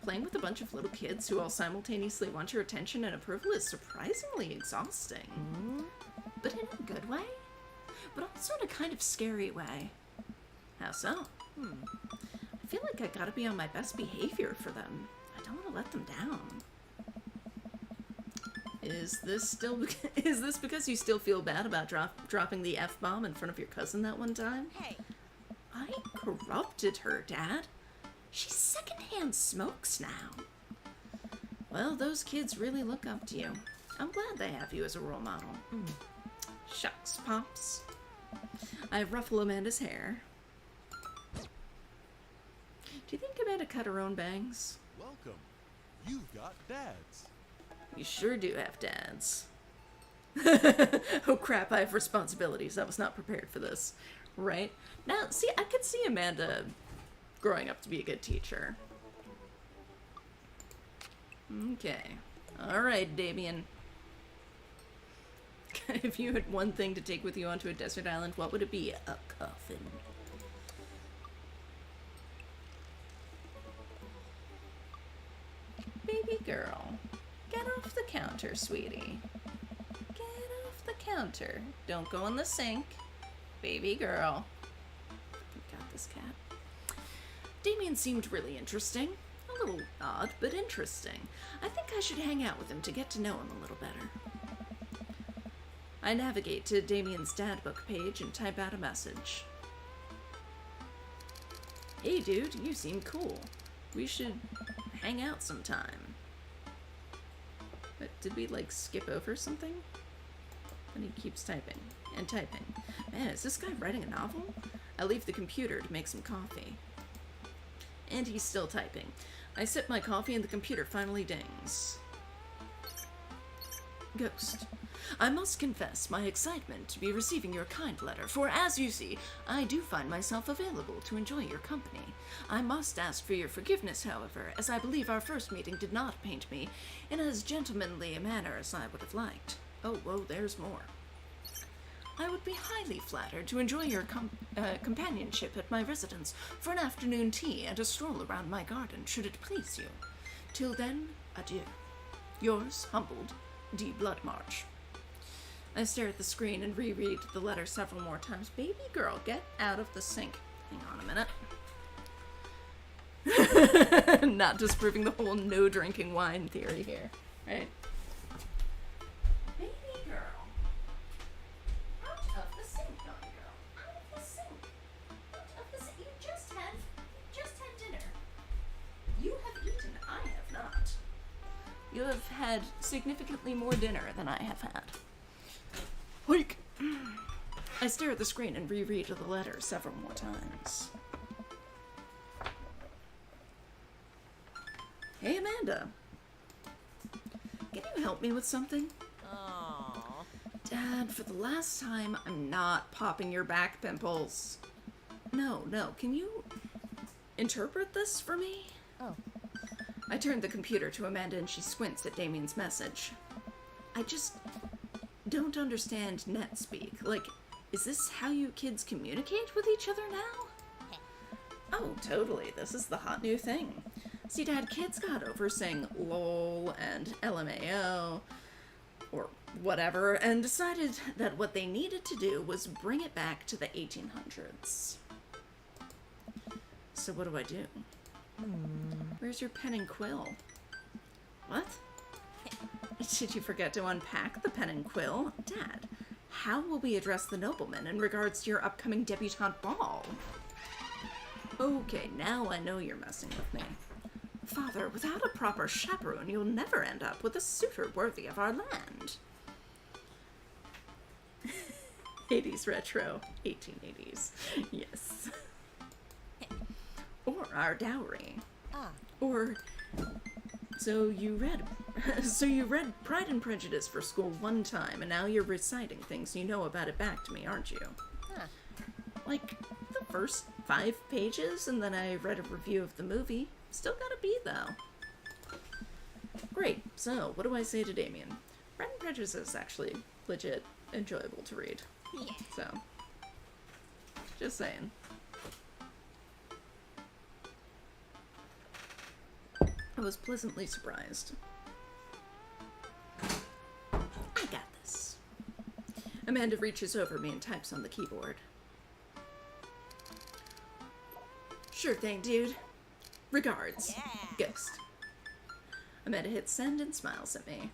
Playing with a bunch of little kids who all simultaneously want your attention and approval is surprisingly exhausting. But in a good way? But also in a kind of scary way. How so? I feel like I gotta be on my best behavior for them. I don't want to let them down. Is this because you still feel bad about dropping the F-bomb in front of your cousin that one time? Hey. I corrupted her, Dad. She secondhand smokes now. Well, those kids really look up to you. I'm glad they have you as a role model. Shucks, Pops. I ruffle Amanda's hair. Do you think Amanda cut her own bangs? Welcome. You've got dads. You sure do have dads. Oh crap, I have responsibilities. I was not prepared for this. Right? Now, see, I could see Amanda growing up to be a good teacher. Okay. Alright, Damien. If you had one thing to take with you onto a desert island, what would it be? A coffin. Baby girl. Get off the counter, sweetie. Get off the counter. Don't go in the sink. Baby girl. We got this cat. Damien seemed really interesting. A little odd, but interesting. I think I should hang out with him to get to know him a little better. I navigate to Damien's dad book page and type out a message. Hey dude, you seem cool. We should hang out sometime. But did we, like, skip over something? And he keeps typing and typing. Man, is this guy writing a novel? I leave the computer to make some coffee. And he's still typing. I sip my coffee and the computer finally dings. Ghost. I must confess my excitement to be receiving your kind letter, for as you see, I do find myself available to enjoy your company. I must ask for your forgiveness, however, as I believe our first meeting did not paint me in as gentlemanly a manner as I would have liked. Oh, whoa, there's more. I would be highly flattered to enjoy your companionship at my residence for an afternoon tea and a stroll around my garden, should it please you. Till then, adieu. Yours, humbled, D. Bloodmarch. I stare at the screen and reread the letter several more times. Baby girl, get out of the sink. Hang on a minute. Not disproving the whole no drinking wine theory here, right? Baby girl. Out of the sink, naughty girl. Out of the sink. Out of the sink. You just had dinner. You have eaten. I have not. You have had significantly more dinner than I have had. Like, I stare at the screen and reread the letter several more times. Hey, Amanda. Can you help me with something? Oh. Dad, for the last time, I'm not popping your back pimples. No, can you interpret this for me? Oh. I turned the computer to Amanda and she squints at Damien's message. I just don't understand net speak. Like, is this how you kids communicate with each other now? Oh, totally. This is the hot new thing. See, Dad, kids got over saying lol and LMAO or whatever and decided that what they needed to do was bring it back to the 1800s. So what do I do? Where's your pen and quill? What? Did you forget to unpack the pen and quill? Dad, how will we address the nobleman in regards to your upcoming debutante ball? Okay, now I know you're messing with me. Father, without a proper chaperone, you'll never end up with a suitor worthy of our land. 80s retro, 1880s. Yes. Or our dowry. Ah. Or, so you read Pride and Prejudice for school one time, and now you're reciting things you know about it back to me, aren't you? Huh. Like, the first 5 pages, and then I read a review of the movie. Still gotta be, though. Great, so, what do I say to Damien? Pride and Prejudice is actually legit enjoyable to read. Yeah. So, just saying. I was pleasantly surprised. I got this. Amanda reaches over me and types on the keyboard. Sure thing, dude. Regards. Yeah. Ghost. Amanda hits send and smiles at me.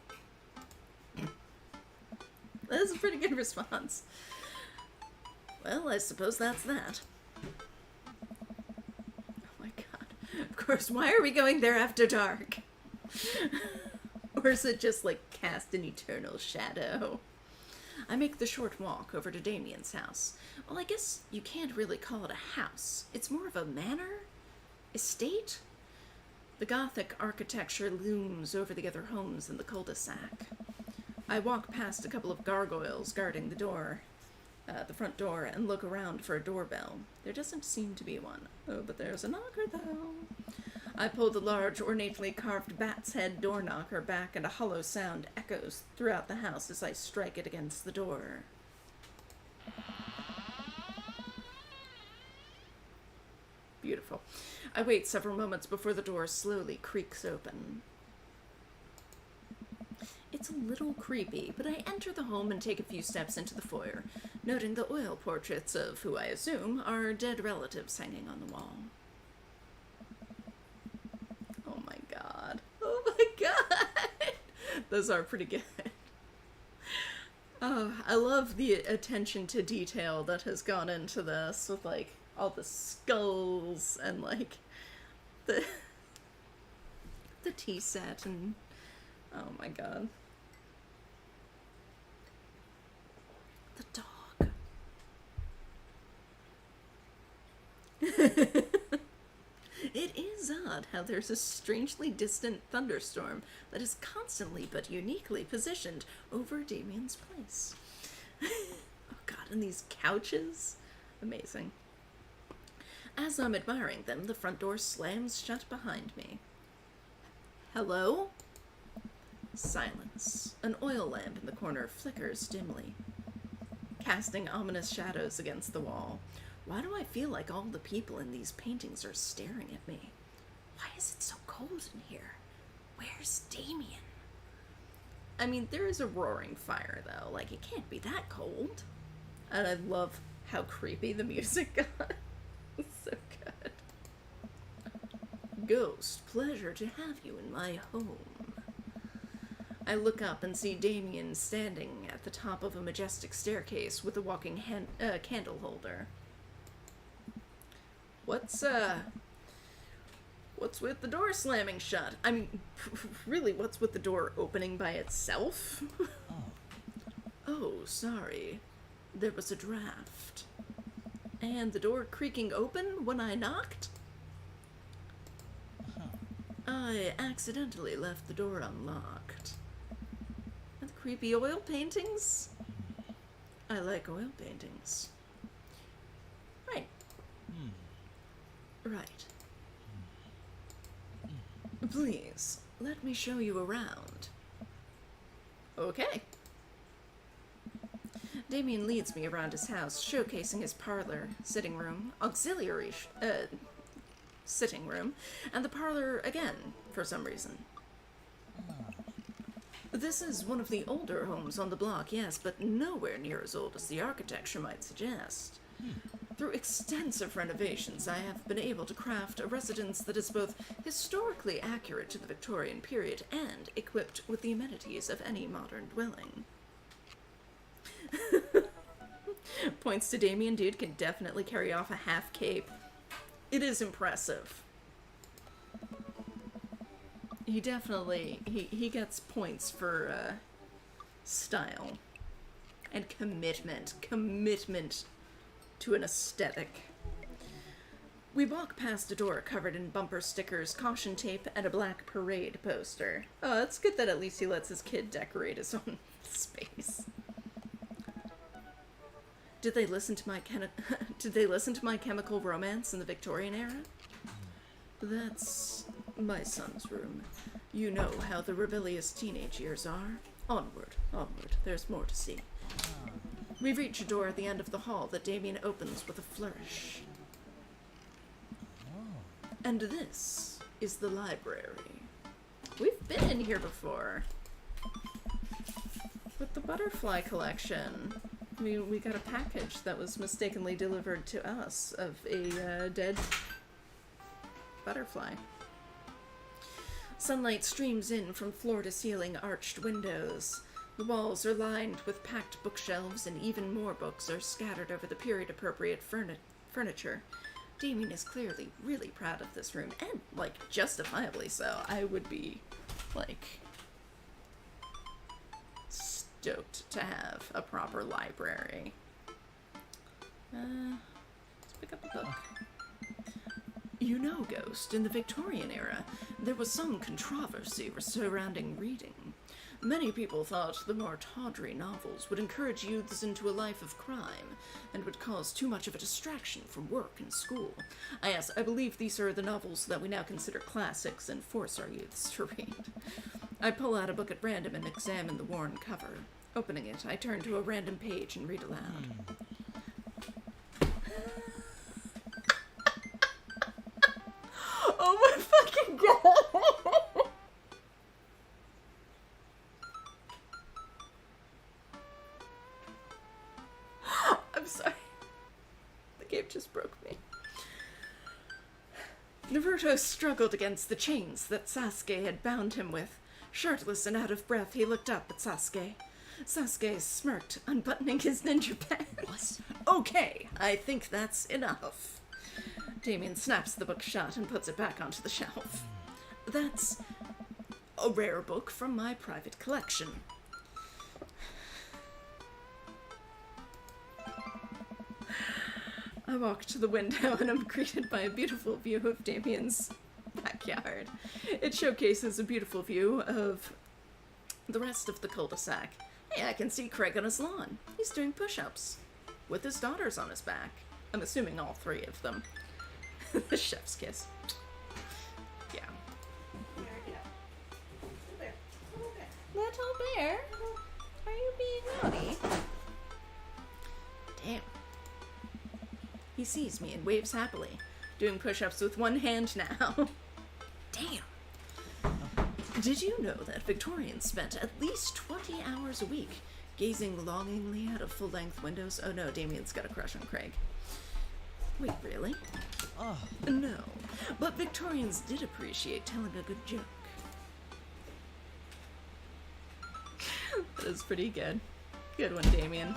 That's a pretty good response. Well, I suppose that's that. Of course, why are we going there after dark? Or is it just like cast an eternal shadow? I make the short walk over to Damien's house. Well, I guess you can't really call it a house. It's more of a manor? Estate? The Gothic architecture looms over the other homes in the cul-de-sac. I walk past a couple of gargoyles guarding the door, the front door, and look around for a doorbell. There doesn't seem to be one. Oh, but there's a knocker, though. I pull the large, ornately carved bat's head door knocker back, and a hollow sound echoes throughout the house as I strike it against the door. Beautiful. I wait several moments before the door slowly creaks open. It's a little creepy, but I enter the home and take a few steps into the foyer, noting the oil portraits of who I assume are dead relatives hanging on the wall. Oh my god. Oh my god! Those are pretty good. Oh, I love the attention to detail that has gone into this with, like, all the skulls and, like, the tea set and... Oh my god. The dog. It is odd how there's a strangely distant thunderstorm that is constantly but uniquely positioned over Damien's place. Oh god, and these couches? Amazing. As I'm admiring them, the front door slams shut behind me. Hello? Silence. An oil lamp in the corner flickers dimly. casting ominous shadows against the wall. Why do I feel like all the people in these paintings are staring at me? Why is it so cold in here? Where's Damien? I mean, there is a roaring fire, though. Like, it can't be that cold. And I love how creepy the music got. It's so good. Ghost, pleasure to have you in my home. I look up and see Damien standing at the top of a majestic staircase with a walking candle holder. What's with the door slamming shut? I mean, really, what's with the door opening by itself? Oh, sorry. There was a draft. And the door creaking open when I knocked? I accidentally left the door unlocked. And the creepy oil paintings? I like oil paintings. Right. Right. Please, let me show you around. Okay. Damien leads me around his house, showcasing his parlor, sitting room, auxiliary sitting room, and the parlor again, for some reason. This is one of the older homes on the block, yes, but nowhere near as old as the architecture might suggest. Through extensive renovations, I have been able to craft a residence that is both historically accurate to the Victorian period and equipped with the amenities of any modern dwelling. Points to Damien. Dude can definitely carry off a half cape. It is impressive. He definitely, he gets points for style and commitment to an aesthetic. We walk past a door covered in bumper stickers, caution tape, and a black parade poster. Oh, it's good that at least he lets his kid decorate his own space. Did they listen to my Chemical Romance in the Victorian era? That's my son's room. You know how the rebellious teenage years are. Onward, onward. There's more to see. We reach a door at the end of the hall that Damien opens with a flourish. And this is the library. We've been in here before. With the butterfly collection. We got a package that was mistakenly delivered to us of a dead butterfly. Sunlight streams in from floor-to-ceiling arched windows. The walls are lined with packed bookshelves, and even more books are scattered over the period-appropriate furniture. Damien is clearly really proud of this room, and, like, justifiably so. I would be, like, stoked to have a proper library. Let's pick up a book. You know, Ghost, in the Victorian era, there was some controversy surrounding reading. Many people thought the more tawdry novels would encourage youths into a life of crime, and would cause too much of a distraction from work and school. Yes, I believe these are the novels that we now consider classics and force our youths to read. I pull out a book at random and examine the worn cover. Opening it, I turn to a random page and read aloud. Oh my fucking god! I'm sorry. The game just broke me. Naruto struggled against the chains that Sasuke had bound him with. Shirtless and out of breath, he looked up at Sasuke. Sasuke smirked, unbuttoning his ninja pants. Okay, I think that's enough. Damien snaps the book shut and puts it back onto the shelf. That's a rare book from my private collection. I walk to the window and am greeted by a beautiful view of Damien's backyard. It showcases a beautiful view of the rest of the cul-de-sac. Hey, I can see Craig on his lawn. He's doing push-ups with his daughters on his back. I'm assuming all three of them. The chef's kiss. Yeah. Little bear. Little bear? Are you being naughty? He sees me and waves happily, doing push-ups with one hand now. Damn! Did you know that Victorians spent at least 20 hours a week gazing longingly out of full-length windows? Oh no, Damien's got a crush on Craig. Wait, really? Oh, No, but Victorians did appreciate telling a good joke. That is pretty good. Good one, Damien.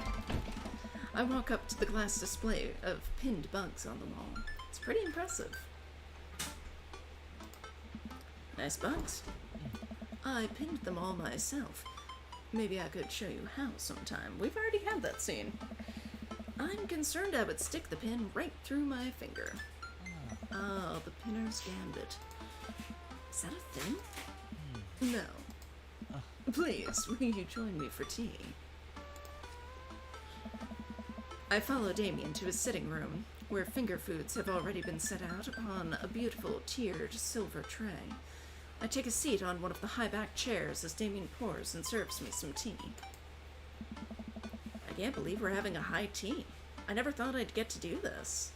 I walk up to the glass display of pinned bugs on the wall. It's pretty impressive. Nice bugs. I pinned them all myself. Maybe I could show you how sometime. We've already had that scene. I'm concerned I would stick the pin right through my finger. Oh, the pinner's gambit. Is that a thing? No. Please, will you join me for tea? I follow Damien to his sitting room, where finger foods have already been set out upon a beautiful tiered silver tray. I take a seat on one of the high-backed chairs as Damien pours and serves me some tea. I can't believe we're having a high tea. I never thought I'd get to do this.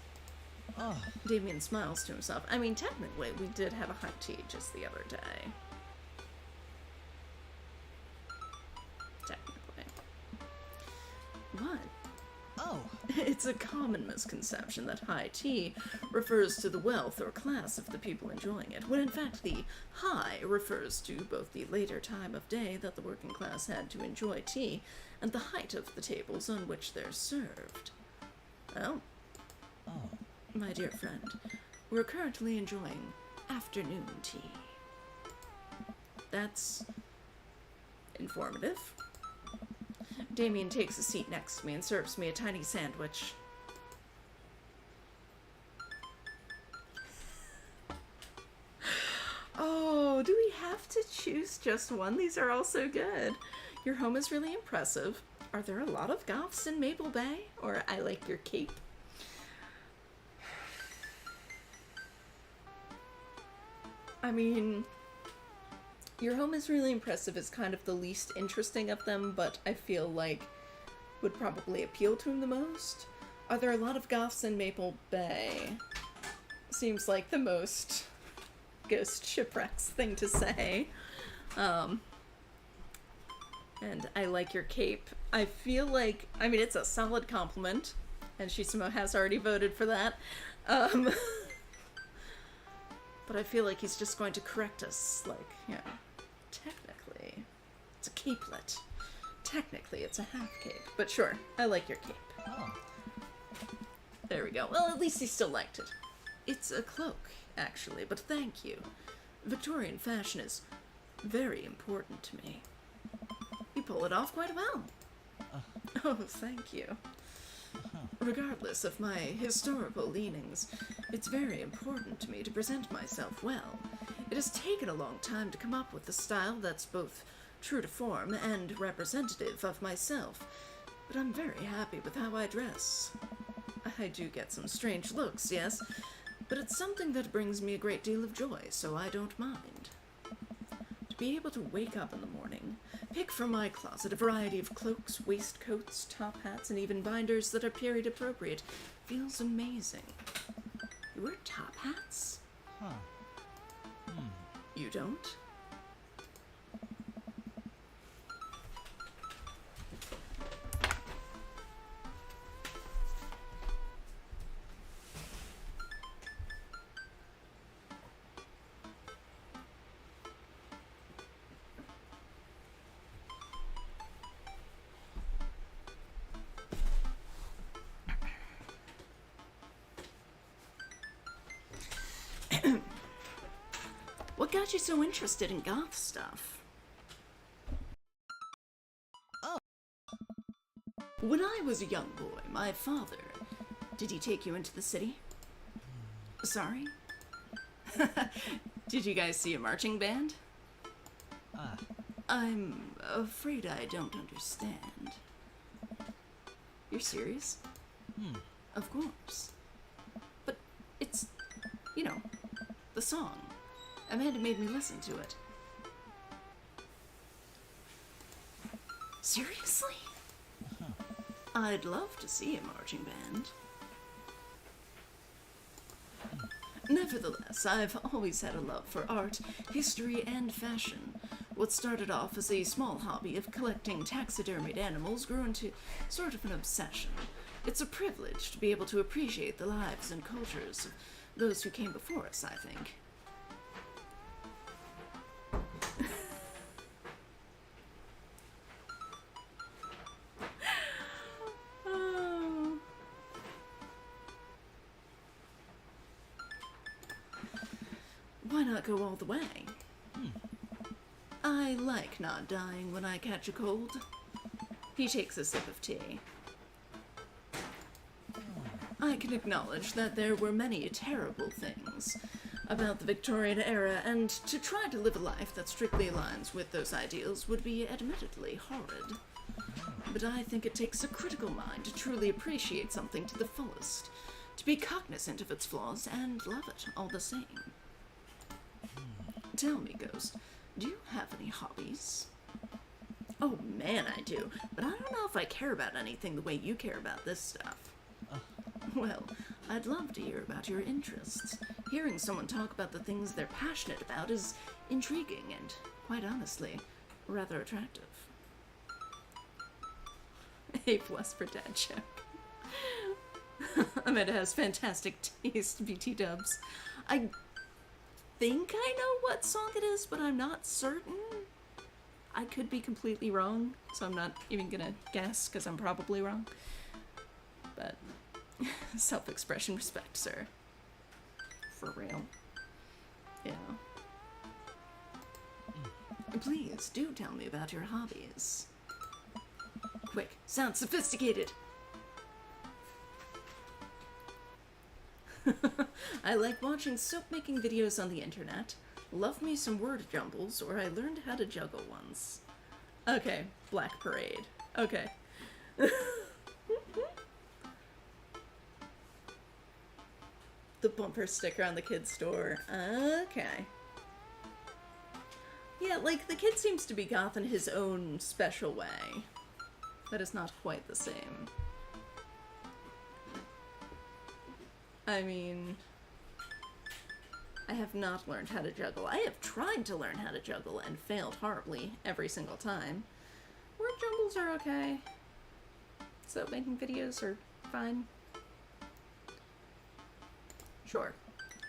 oh, Damien smiles to himself. I mean, technically, we did have a high tea just the other day. Technically. What? oh. It's a common misconception that high tea refers to the wealth or class of the people enjoying it, when in fact the high refers to both the later time of day that the working class had to enjoy tea and the height of the tables on which they're served. Well, Oh. my dear friend, we're currently enjoying afternoon tea. That's informative. Damien takes a seat next to me and serves me a tiny sandwich. Oh, do we have to choose just one? These are all so good. Your home is really impressive. Are there a lot of goths in Maple Bay? Or I like your cape. I mean, your home is really impressive is kind of the least interesting of them, but I feel like would probably appeal to him the most. Are there a lot of goths in Maple Bay? Seems like the most Ghost Shipwrecks thing to say. And I like your cape. I feel like, I mean, it's a solid compliment, and Shisumo has already voted for that. But I feel like he's just going to correct us, like, you know, technically, it's a capelet. Technically, it's a half cape. But sure, I like your cape. Oh. There we go. Well, at least he still liked it. It's a cloak, actually, but thank you. Victorian fashion is very important to me. You pull it off quite well. Oh, thank you. Regardless of my historical leanings, it's very important to me to present myself well. It has taken a long time to come up with a style that's both true to form and representative of myself, but I'm very happy with how I dress. I do get some strange looks, yes, but it's something that brings me a great deal of joy, so I don't mind. To be able to wake up in the morning, pick from my closet a variety of cloaks, waistcoats, top hats, and even binders that are period appropriate feels amazing. You wear top hats? Huh. You don't? What got you so interested in goth stuff? Oh. When I was a young boy, my father... Did he take you into the city? Sorry? Did you guys see a marching band? Ah. I'm afraid I don't understand. You're serious? Of course. But it's, you know, the song. Amanda made me listen to it. Seriously? I'd love to see a marching band. Nevertheless, I've always had a love for art, history, and fashion. What started off as a small hobby of collecting taxidermied animals grew into sort of an obsession. It's a privilege to be able to appreciate the lives and cultures of those who came before us, I think. Oh. Why not go all the way? I like not dying when I catch a cold. He takes a sip of tea. I can acknowledge that there were many terrible things about the Victorian era, and to try to live a life that strictly aligns with those ideals would be admittedly horrid. But I think it takes a critical mind to truly appreciate something to the fullest, to be cognizant of its flaws and love it all the same. Tell me, Ghost, do you have any hobbies? Oh man, I do, but I don't know if I care about anything the way you care about this stuff. Well, I'd love to hear about your interests. Hearing someone talk about the things they're passionate about is intriguing and, quite honestly, rather attractive. A+ for dad joke. Amanda has fantastic taste, BT dubs. I think I know what song it is, but I'm not certain. I could be completely wrong, so I'm not even gonna guess, because I'm probably wrong. But self-expression, respect, sir. For real. Yeah. Please, do tell me about your hobbies. Quick, sound sophisticated! I like watching soap-making videos on the internet. Love me some word jumbles, or I learned how to juggle once. Okay, Black Parade. Okay. The bumper sticker on the kid's store. Okay. Yeah, like, the kid seems to be goth in his own special way. That is not quite the same. I mean, I have not learned how to juggle. I have tried to learn how to juggle and failed horribly every single time. Word jumbles are okay. Soap making videos are fine. Sure.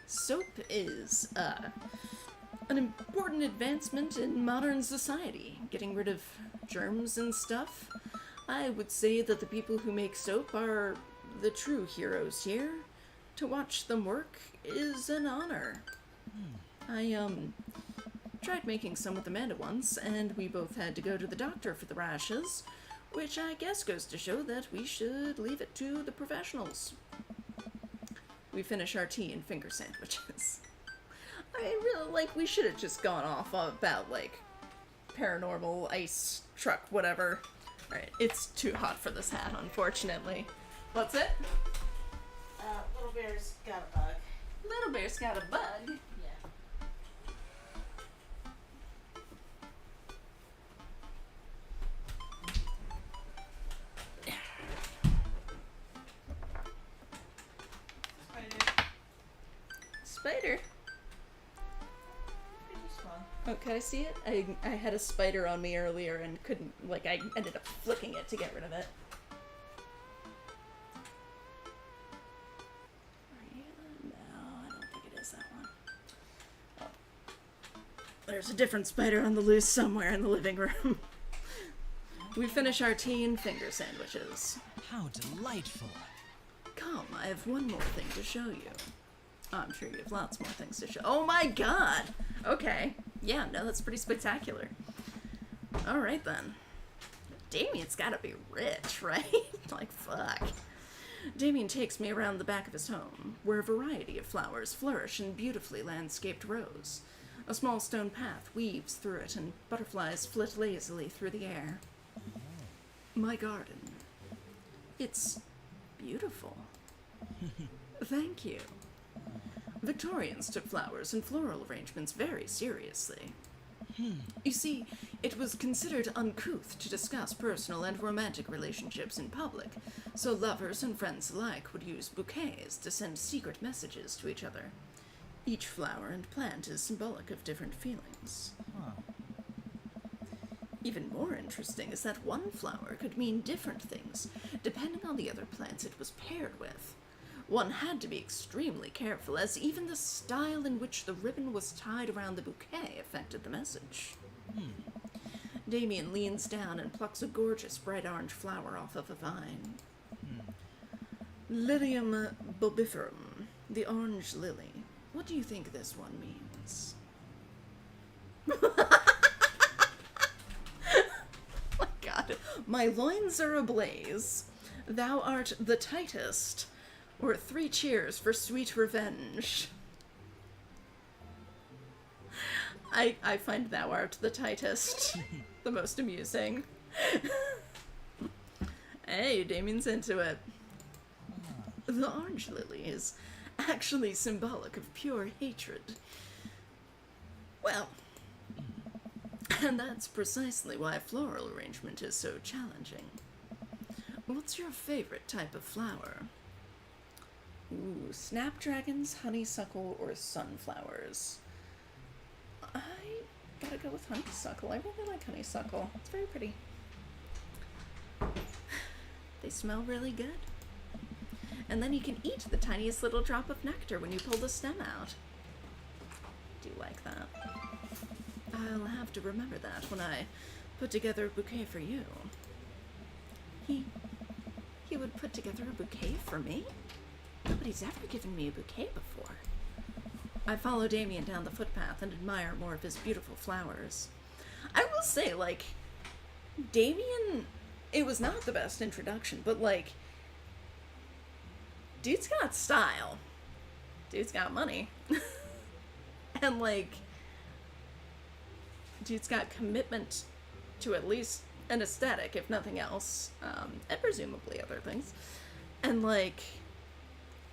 Soap is, an important advancement in modern society, getting rid of germs and stuff. I would say that the people who make soap are the true heroes here. To watch them work is an honor. I, tried making some with Amanda once, and we both had to go to the doctor for the rashes, which I guess goes to show that we should leave it to the professionals. We finish our tea and finger sandwiches. I really, like, we should have just gone off about, like, paranormal, ice, truck, whatever. Alright, it's too hot for this hat, unfortunately. What's it? Little Bear's got a bug. Little Bear's got a bug. Yeah. Spider. Pretty small. Oh, can I see it? I had a spider on me earlier and couldn't, like, I ended up flicking it to get rid of it. No, I don't think it is that one. Oh. There's a different spider on the loose somewhere in the living room. We finish our tea and finger sandwiches. How delightful. Come, I have one more thing to show you. I'm sure you have lots more things to show. Oh my god! Okay. Yeah, no, that's pretty spectacular. Alright then. Damien's gotta be rich, right? Like, fuck. Damien takes me around the back of his home, where a variety of flowers flourish in beautifully landscaped rows. A small stone path weaves through it, and butterflies flit lazily through the air. My garden. It's beautiful. Thank you. Victorians took flowers and floral arrangements very seriously. You see, it was considered uncouth to discuss personal and romantic relationships in public, so lovers and friends alike would use bouquets to send secret messages to each other. Each flower and plant is symbolic of different feelings. Huh. Even more interesting is that one flower could mean different things, depending on the other plants it was paired with. One had to be extremely careful, as even the style in which the ribbon was tied around the bouquet affected the message. Damien leans down and plucks a gorgeous bright orange flower off of a vine. Lilium bulbiferum, the orange lily. What do you think this one means? My God. My loins are ablaze. Thou art the tightest. Or 3 cheers for sweet revenge. I find thou art the tightest the most amusing. Hey, Damien's into it. The orange lily is actually symbolic of pure hatred. Well, and that's precisely why floral arrangement is so challenging. What's your favorite type of flower? Ooh, snapdragons, honeysuckle, or sunflowers? I gotta go with honeysuckle. I really like honeysuckle. It's very pretty. They smell really good. And then you can eat the tiniest little drop of nectar when you pull the stem out. Do you like that? I'll have to remember that when I put together a bouquet for you. He would put together a bouquet for me? Nobody's ever given me a bouquet before. I follow Damien down the footpath and admire more of his beautiful flowers. I will say, like, Damien, it was not the best introduction, but, like, dude's got style. Dude's got money. And, like, dude's got commitment to at least an aesthetic, if nothing else, and presumably other things. And, like,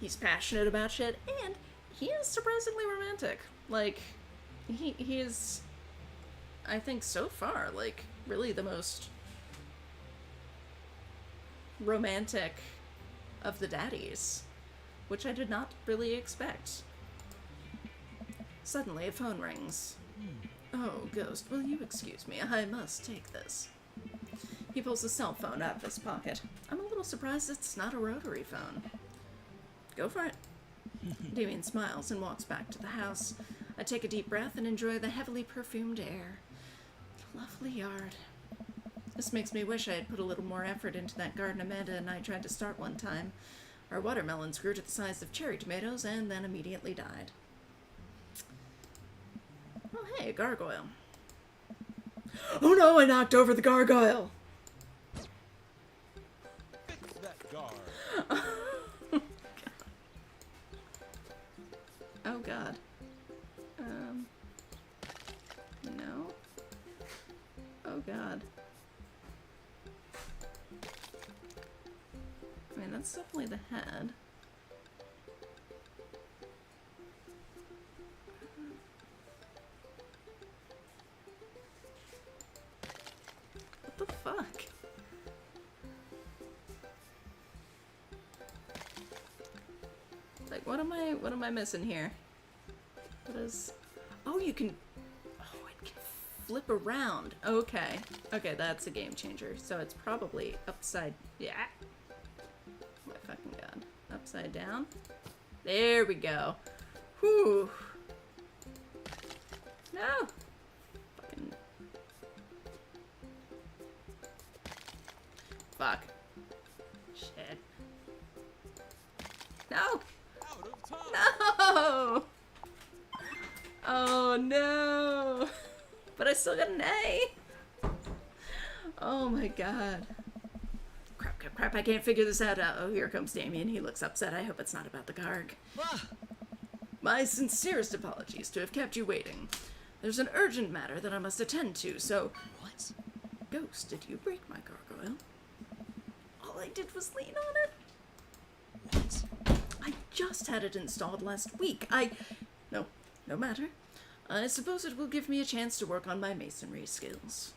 he's passionate about shit, and he is surprisingly romantic. Like, he is, I think so far, like, really the most romantic of the daddies, which I did not really expect. Suddenly a phone rings. Oh, Ghost, will you excuse me? I must take this. He pulls his cell phone out of his pocket. I'm a little surprised it's not a rotary phone. Go for it. Damien smiles and walks back to the house. I take a deep breath and enjoy the heavily perfumed air. Lovely yard. This makes me wish I had put a little more effort into that garden Amanda and I tried to start one time. Our watermelons grew to the size of cherry tomatoes and then immediately died. Oh, hey, a gargoyle. Oh no, I knocked over the gargoyle! Fix that guard. Oh god. No. Oh god. I mean, that's definitely the head. What the fuck? Like, what am I missing here? What is... Oh, you can... Oh, it can flip around. Okay. Okay, that's a game changer. So it's probably upside... Yeah. Oh my fucking god. Upside down. There we go. Whew. No! Fucking... Fuck. Shit. No! Out of time. No! Oh no! But I still got an A! Oh my god. Crap, crap, crap, I can't figure this out. Oh, here comes Damien. He looks upset. I hope it's not about the garg. Ah! My sincerest apologies to have kept you waiting. There's an urgent matter that I must attend to, so... What? Ghost, did you break my gargoyle? All I did was lean on it. What? I just had it installed last week. No matter. I suppose it will give me a chance to work on my masonry skills.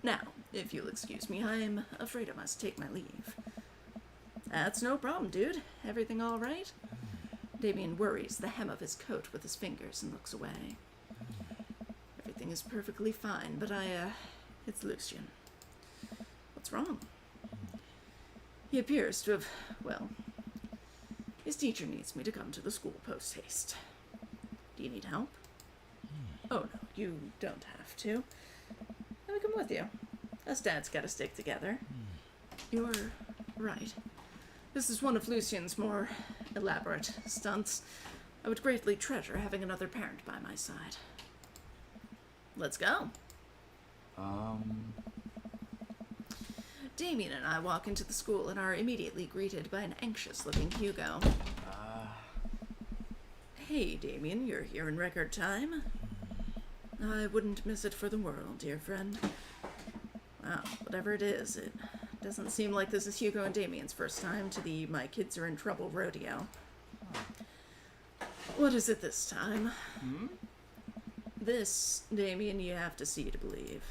Now, if you'll excuse me, I'm afraid I must take my leave. That's no problem, dude. Everything all right? Damien worries the hem of his coat with his fingers and looks away. Everything is perfectly fine, but it's Lucien. What's wrong? He appears to have, well, his teacher needs me to come to the school post haste. Do you need help? Oh, no, you don't have to. Let me come with you. Us dads gotta stick together. You're right. This is one of Lucien's more elaborate stunts. I would greatly treasure having another parent by my side. Let's go. Damien and I walk into the school and are immediately greeted by an anxious-looking Hugo. Hey, Damien, you're here in record time. I wouldn't miss it for the world, dear friend. Well, whatever it is, it doesn't seem like this is Hugo and Damien's first time to the My Kids Are in Trouble rodeo. What is it this time? This, Damien, you have to see to believe.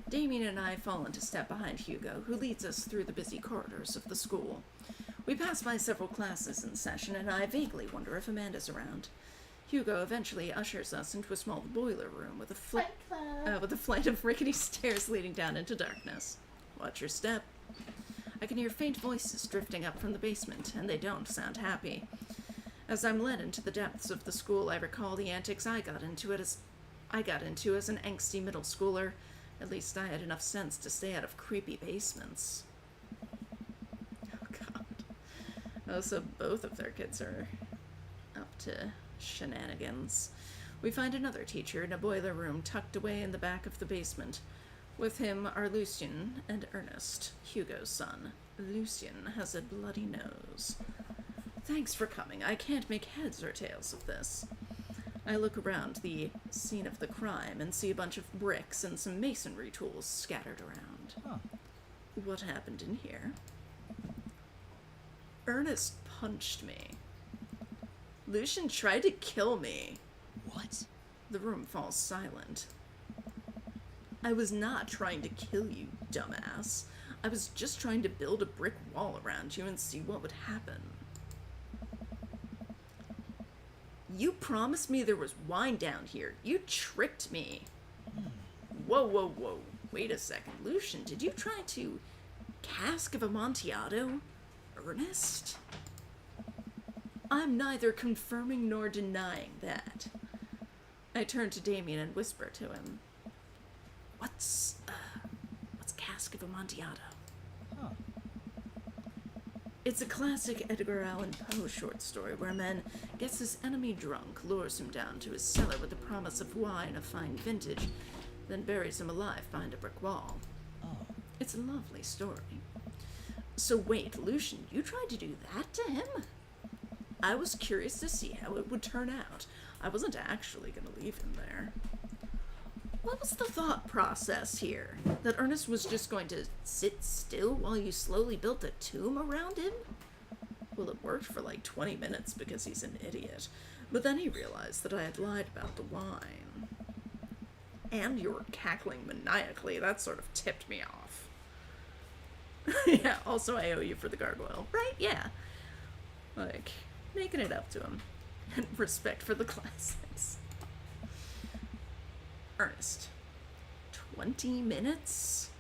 Damien and I fall into step behind Hugo, who leads us through the busy corridors of the school. We pass by several classes in session, and I vaguely wonder if Amanda's around. Hugo eventually ushers us into a small boiler room with a flight of rickety stairs leading down into darkness. Watch your step. I can hear faint voices drifting up from the basement, and they don't sound happy. As I'm led into the depths of the school, I recall the antics I got into as an angsty middle schooler. At least I had enough sense to stay out of creepy basements. Oh, God. Oh, so both of their kids are up to shenanigans. We find another teacher in a boiler room tucked away in the back of the basement. With him are Lucien and Ernest, Hugo's son. Lucien has a bloody nose. Thanks for coming. I can't make heads or tails of this. I look around the scene of the crime and see a bunch of bricks and some masonry tools scattered around. Huh. What happened in here? Ernest punched me. Lucien tried to kill me. What? The room falls silent. I was not trying to kill you, dumbass. I was just trying to build a brick wall around you and see what would happen. You promised me there was wine down here. You tricked me. Whoa, whoa, whoa. Wait a second. Lucien, did you try to cask of Amontillado? Ernest? I'm neither confirming nor denying that. I turn to Damien and whisper to him. What's cask of Amontillado? Huh. It's a classic Edgar Allan Poe short story where a man gets his enemy drunk, lures him down to his cellar with the promise of wine of fine vintage, then buries him alive behind a brick wall. Oh. It's a lovely story. So wait, Lucien, you tried to do that to him? I was curious to see how it would turn out. I wasn't actually going to leave him there. What was the thought process here? That Ernest was just going to sit still while you slowly built a tomb around him? Well, it worked for like 20 minutes because he's an idiot. But then he realized that I had lied about the wine. And you were cackling maniacally. That sort of tipped me off. Yeah, also I owe you for the gargoyle. Right? Yeah. Like, making it up to him. And respect for the classics. Ernest. 20 minutes?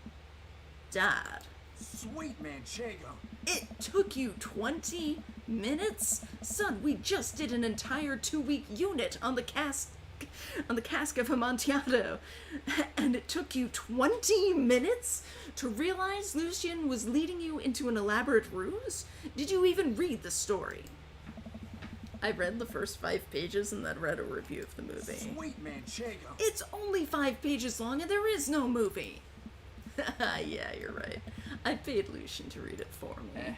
Dad. Sweet Manchego. It took you 20 minutes? Son, we just did an entire 2-week unit on the cask of Amontillado. And it took you 20 minutes to realize Lucien was leading you into an elaborate ruse? Did you even read the story? I read the first 5 pages and then read a review of the movie. Sweet Manchego. It's only 5 pages long and there is no movie. Yeah, you're right. I paid Lucien to read it for me.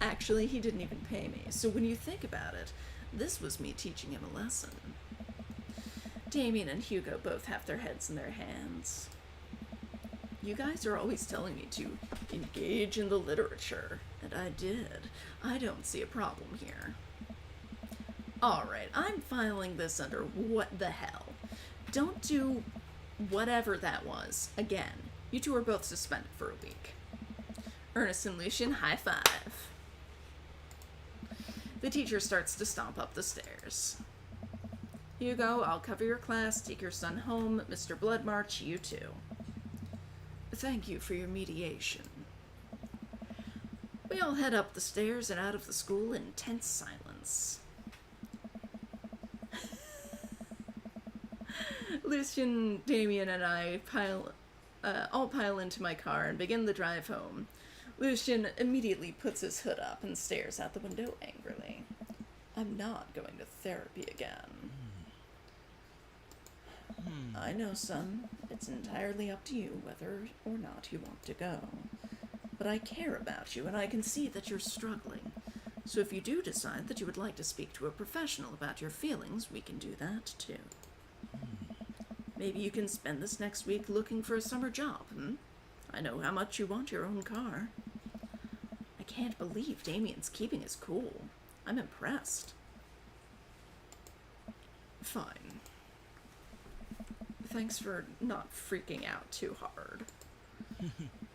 Actually, he didn't even pay me, so when you think about it, this was me teaching him a lesson. Damien and Hugo both have their heads in their hands. You guys are always telling me to engage in the literature, and I did. I don't see a problem here. Alright, I'm filing this under what the hell. Don't do whatever that was again. You two are both suspended for a week. Ernest and Lucien, high five. The teacher starts to stomp up the stairs. Hugo, I'll cover your class. Take your son home. Mr. Bloodmarch, you too. Thank you for your mediation. We all head up the stairs and out of the school in tense silence. Lucian, Damien, and I all pile into my car and begin the drive home. Lucian immediately puts his hood up and stares out the window angrily. I'm not going to therapy again. I know, son. It's entirely up to you whether or not you want to go. But I care about you, and I can see that you're struggling. So if you do decide that you would like to speak to a professional about your feelings, we can do that, too. Maybe you can spend this next week looking for a summer job, I know how much you want your own car. I can't believe Damien's keeping his cool. I'm impressed. Fine. Thanks for not freaking out too hard.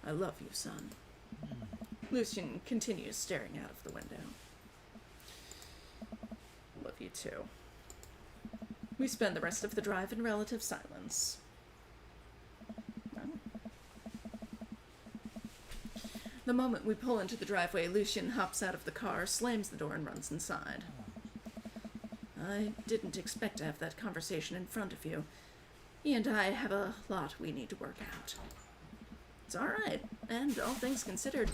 I love you, son. Lucian continues staring out of the window. Love you too. We spend the rest of the drive in relative silence. The moment we pull into the driveway, Lucian hops out of the car, slams the door, and runs inside. I didn't expect to have that conversation in front of you. He and I have a lot we need to work out. It's alright, and all things considered,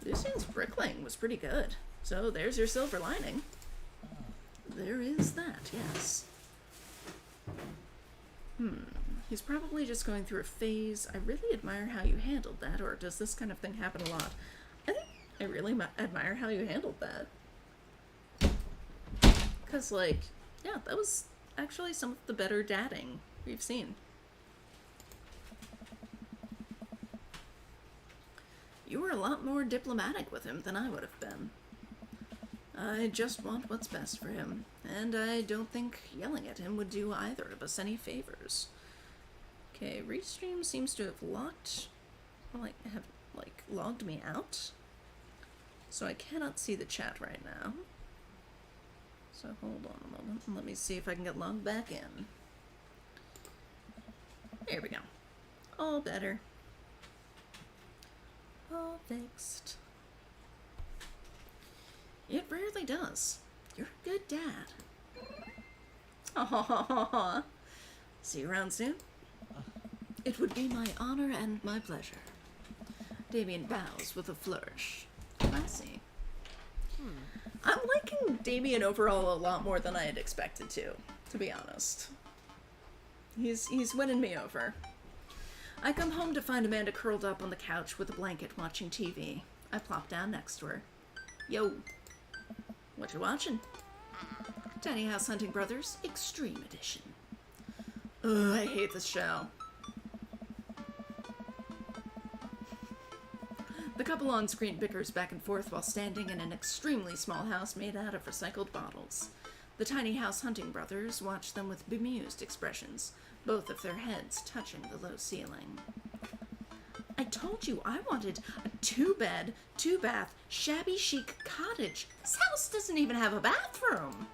Lucian's bricklaying was pretty good. So there's your silver lining. There is that, yes. He's probably just going through a phase. I really admire how you handled that, or does this kind of thing happen a lot? I think I really admire how you handled that. Because, like, yeah, that was actually some of the better dadding we've seen. You were a lot more diplomatic with him than I would have been. I just want what's best for him, and I don't think yelling at him would do either of us any favors. Okay, Restream seems to have logged me out, so I cannot see the chat right now. So hold on a moment, and let me see if I can get logged back in. There we go. All better. All fixed. It rarely does. You're a good dad. Aww. See you around soon? It would be my honor and my pleasure. Damien bows with a flourish. Classy. I'm liking Damien overall a lot more than I had expected to be honest. He's winning me over. I come home to find Amanda curled up on the couch with a blanket watching TV. I plop down next to her. Yo. What you watching? Tiny House Hunting Brothers Extreme Edition. Ugh, I hate this show. The couple on screen bickers back and forth while standing in an extremely small house made out of recycled bottles. The Tiny House Hunting Brothers watch them with bemused expressions, both of their heads touching the low ceiling. I told you I wanted a 2-bed, 2-bath, shabby chic cottage. This house doesn't even have a bathroom.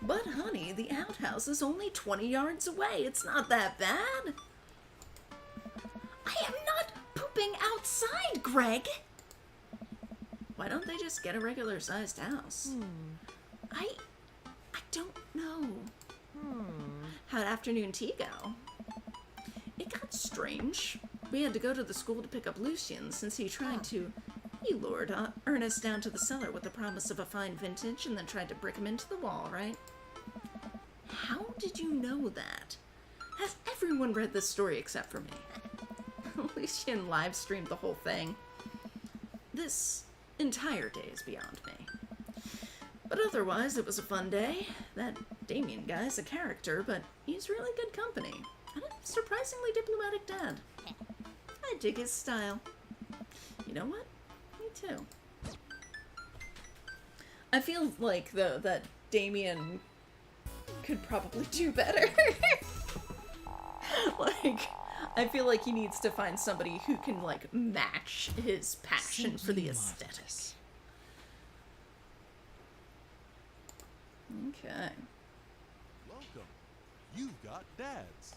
But honey, the outhouse is only 20 yards away. It's not that bad. I am not pooping outside, Greg. Why don't they just get a regular-sized house? I don't know. How'd afternoon tea go? It got strange. We had to go to the school to pick up Lucian since he tried to... He lured Ernest down to the cellar with the promise of a fine vintage and then tried to brick him into the wall, right? How did you know that? Has everyone read this story except for me? Lucian live streamed the whole thing. This entire day is beyond me. But otherwise, it was a fun day. That Damien guy's a character, but he's really good company. And a surprisingly diplomatic dad. I dig his style. You know what? Me too. I feel like, though, that Damien could probably do better. Like, I feel like he needs to find somebody who can, like, match his passion for the aesthetics. Okay. Welcome. You've got dads.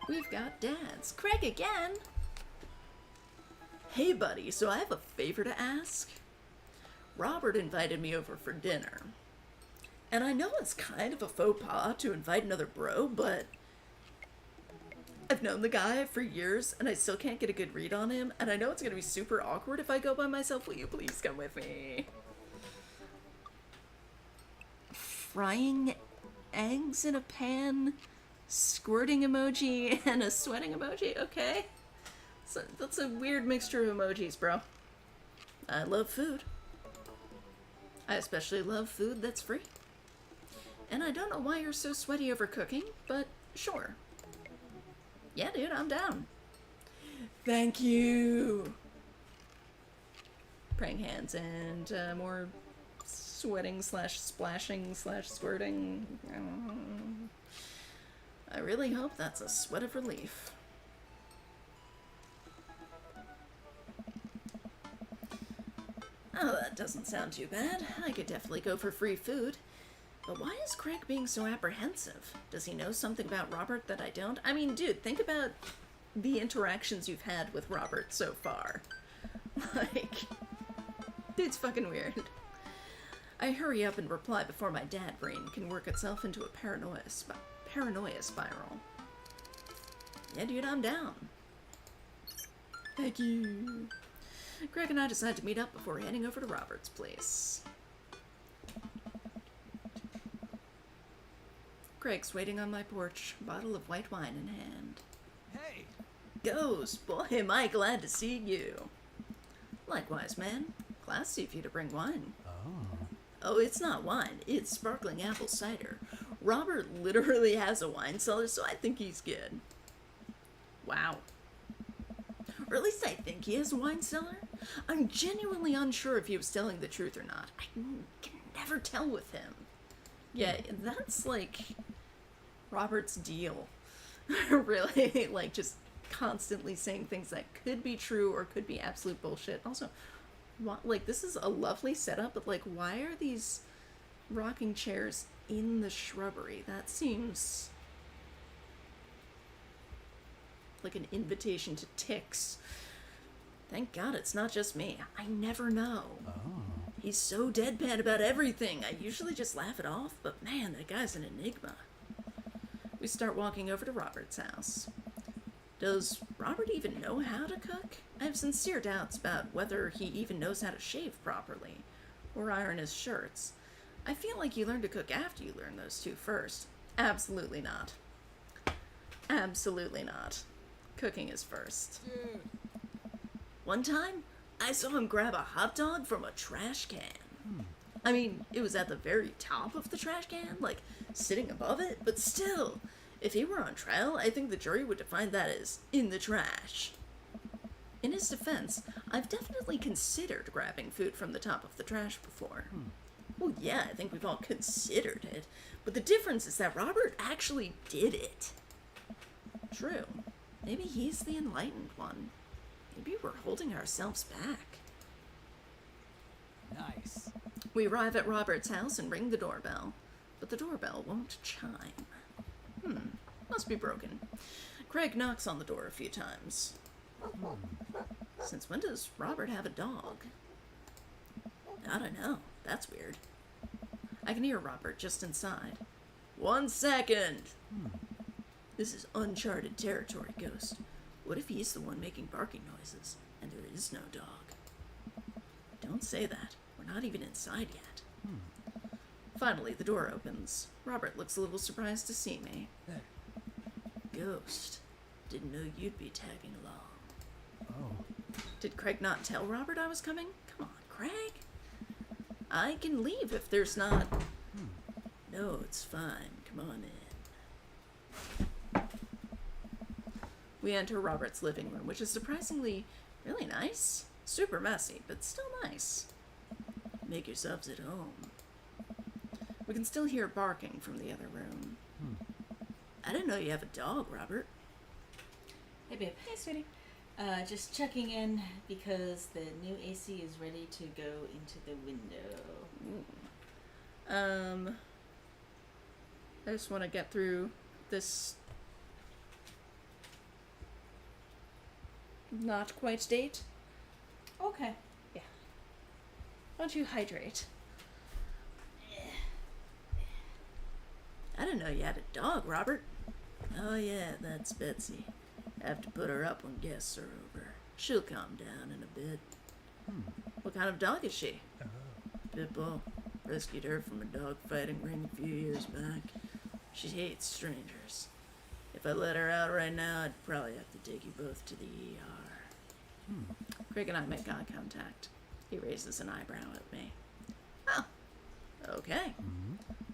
We've got dads. Craig again! Hey, buddy, so I have a favor to ask. Robert invited me over for dinner. And I know it's kind of a faux pas to invite another bro, but I've known the guy for years, and I still can't get a good read on him, and I know it's gonna be super awkward if I go by myself. Will you please come with me? Frying eggs in a pan, squirting emoji, and a sweating emoji? Okay. So that's a weird mixture of emojis, bro. I love food. I especially love food that's free. And I don't know why you're so sweaty over cooking, but sure. Yeah, dude, I'm down. Thank you. Praying hands and more sweating slash splashing slash squirting. I really hope that's a sweat of relief. Oh, that doesn't sound too bad. I could definitely go for free food. But why is Craig being so apprehensive? Does he know something about Robert that I don't? I mean, dude, think about the interactions you've had with Robert so far. Like, dude's fucking weird. I hurry up and reply before my dad brain can work itself into a paranoia spiral. Yeah, dude, I'm down. Thank you. Greg and I decide to meet up before heading over to Robert's place. Greg's waiting on my porch, bottle of white wine in hand. Hey. Ghost, boy, am I glad to see you. Likewise, man. Classy of you to bring wine. Oh, it's not wine. It's sparkling apple cider. Robert literally has a wine cellar, so I think he's good. Wow. Or at least I think he has a wine cellar. I'm genuinely unsure if he was telling the truth or not. I can never tell with him. Yeah, that's like Robert's deal. Really, like just constantly saying things that could be true or could be absolute bullshit. Also, like this is a lovely setup, but like why are these rocking chairs in the shrubbery? That seems like an invitation to ticks. Thank God it's not just me. I never know. He's so deadpan about everything. I usually just laugh it off, but man, that guy's an enigma. We start walking over to Robert's house. Does Robert even know how to cook? I have sincere doubts about whether he even knows how to shave properly, or iron his shirts. I feel like you learn to cook after you learn those two first. Absolutely not. Absolutely not. Cooking is first. Dude. One time, I saw him grab a hot dog from a trash can. I mean, it was at the very top of the trash can, like, sitting above it, but still, if he were on trial, I think the jury would define that as in the trash. In his defense, I've definitely considered grabbing food from the top of the trash before. Well, yeah, I think we've all considered it, but the difference is that Robert actually did it. True. Maybe he's the enlightened one. Maybe we're holding ourselves back. Nice. We arrive at Robert's house and ring the doorbell, but the doorbell won't chime. Must be broken. Craig knocks on the door a few times. Since when does Robert have a dog? I don't know. That's weird. I can hear Robert just inside. 1 second! This is uncharted territory, Ghost. What if he's the one making barking noises, and there is no dog? Don't say that. We're not even inside yet. Finally, the door opens. Robert looks a little surprised to see me. Ghost. Didn't know you'd be tagging along. Did Craig not tell Robert I was coming? Come on, Craig. I can leave if there's not... No, it's fine. Come on in. We enter Robert's living room, which is surprisingly really nice. Super messy, but still nice. Make yourselves at home. We can still hear barking from the other room. I didn't know you have a dog, Robert. Hey babe. Hey sweetie. Just checking in because the new AC is ready to go into the window. I just want to get through this not quite date. Okay. Why don't you hydrate? I didn't know you had a dog, Robert. Oh yeah, that's Betsy. Have to put her up when guests are over. She'll calm down in a bit. What kind of dog is she? Pitbull. Rescued her from a dog fighting ring a few years back. She hates strangers. If I let her out right now, I'd probably have to take you both to the ER. Craig and I make eye contact. He raises an eyebrow at me. Oh, okay.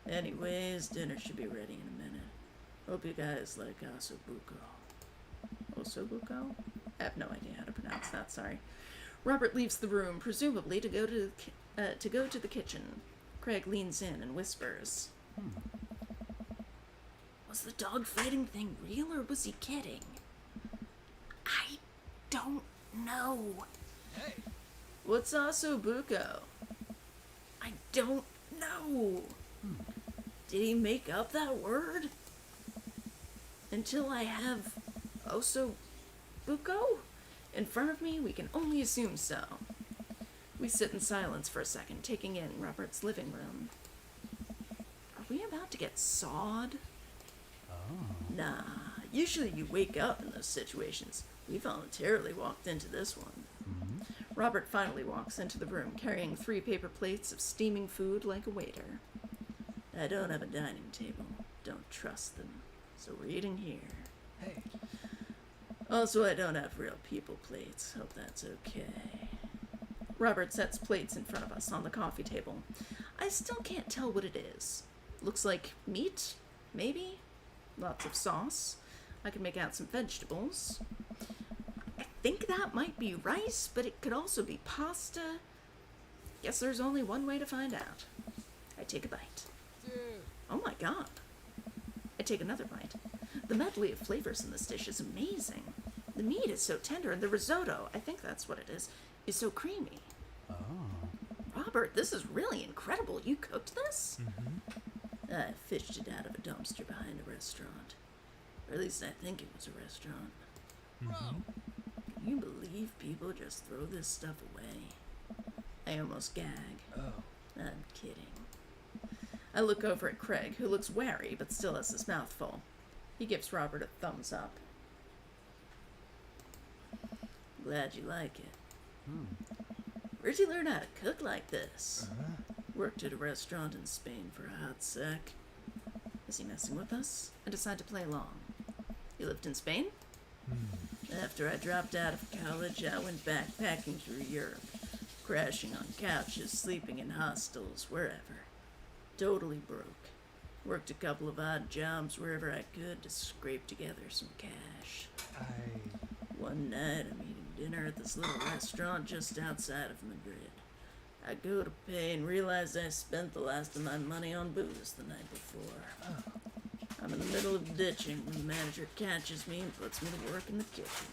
Anyways, dinner should be ready in a minute. Hope you guys like ossobuco. Ossobuco? I have no idea how to pronounce that, sorry. Robert leaves the room, presumably to go to the kitchen. Craig leans in and whispers. Was the dog fighting thing real or was he kidding? I don't know. Hey, What's ossobuco? I don't know. Did he make up that word? Until I have ossobuco in front of me, we can only assume so. We sit in silence for a second, taking in Robert's living room. Are we about to get sawed? Nah, usually you wake up in those situations. We voluntarily walked into this one. Robert finally walks into the room, carrying 3 paper plates of steaming food like a waiter. I don't have a dining table. Don't trust them. So we're eating here. hey, Also, I don't have real people plates. Hope that's okay. Robert sets plates in front of us on the coffee table. I still can't tell what it is. Looks like meat, maybe? Lots of sauce. I can make out some vegetables. I think that might be rice, but it could also be pasta. Guess there's only one way to find out. I take a bite. dude. Oh my god. I take another bite. The medley of flavors in this dish is amazing. The meat is so tender, and the risotto, I think that's what it is so creamy. Robert, this is really incredible. You cooked this? I fished it out of a dumpster behind a restaurant. Or at least I think it was a restaurant. Can you believe people just throw this stuff away? I almost gag. I'm kidding. I look over at Craig, who looks wary but still has his mouth full. He gives Robert a thumbs up. Glad you like it. Where'd you learn how to cook like this? Worked at a restaurant in Spain for a hot sec. Is he messing with us? I decide to play along. You lived in Spain? After I dropped out of college, I went backpacking through Europe, crashing on couches, sleeping in hostels, wherever. Totally broke. Worked a couple of odd jobs wherever I could to scrape together some cash. One night, I'm eating dinner at this little restaurant just outside of Madrid. I go to pay and realize I spent the last of my money on booze the night before. I'm in the middle of ditching when the manager catches me and puts me to work in the kitchen.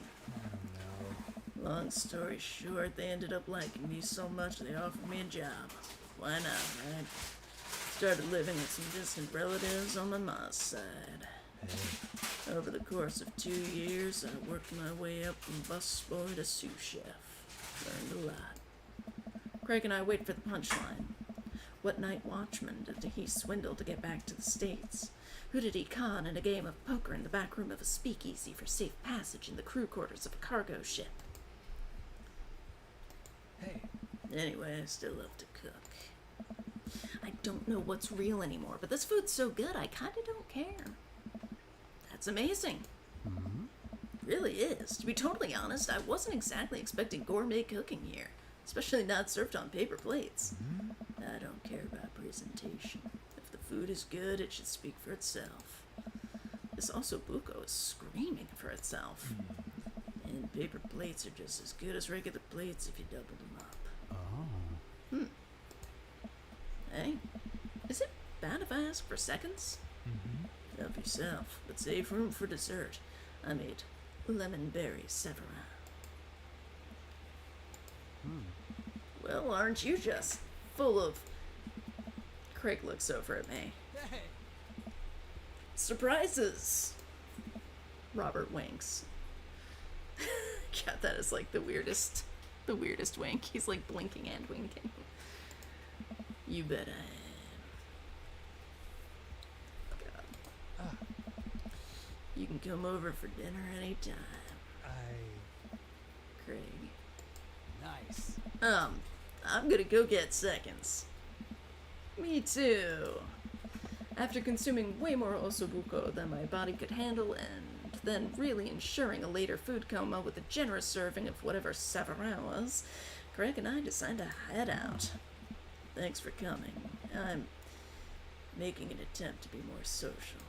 Long story short, they ended up liking me so much they offered me a job. Why not, right? Started living with some distant relatives on my mom's side. Over the course of 2 years, I worked my way up from busboy to sous chef. Learned a lot. Craig and I wait for the punchline. What night watchman did he swindle to get back to the States? Who did he con in a game of poker in the back room of a speakeasy for safe passage in the crew quarters of a cargo ship? Hey, Anyway, I still love to cook. I don't know what's real anymore, but this food's so good I kinda don't care. That's amazing. Really is. To be totally honest, I wasn't exactly expecting gourmet cooking here, especially not served on paper plates. I don't care about presentation. If the food is good, it should speak for itself. This ossobuco is screaming for itself. And paper plates are just as good as regular plates if you double them up. Hey, is it bad if I ask for seconds? Help yourself, but save room for dessert. I made lemon berry severin. Well, aren't you just full of... Craig looks over at me. hey, Surprises! Robert winks. God, that is like the weirdest wink. He's like blinking and winking. You bet I am. God. You can come over for dinner anytime. Craig. Nice. I'm gonna go get seconds. Me too. After consuming way more osobuco than my body could handle and then really ensuring a later food coma with a generous serving of whatever savarin was, Craig and I decided to head out. Thanks for coming. I'm making an attempt to be more social.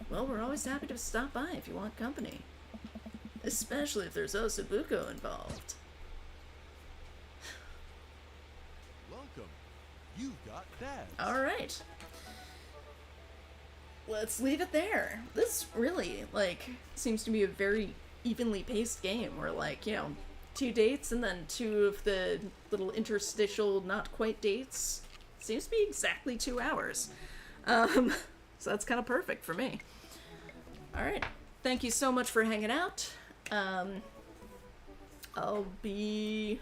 Well, we're always happy to stop by if you want company. Especially if there's osobuco involved. Welcome. You've got dads. Alright. Let's leave it there. This really, like, seems to be a very evenly paced game where, like, you know, 2 dates and then 2 of the little interstitial not quite dates. Seems to be exactly 2 hours. So that's kind of perfect for me. Alright. Thank you so much for hanging out. I'll be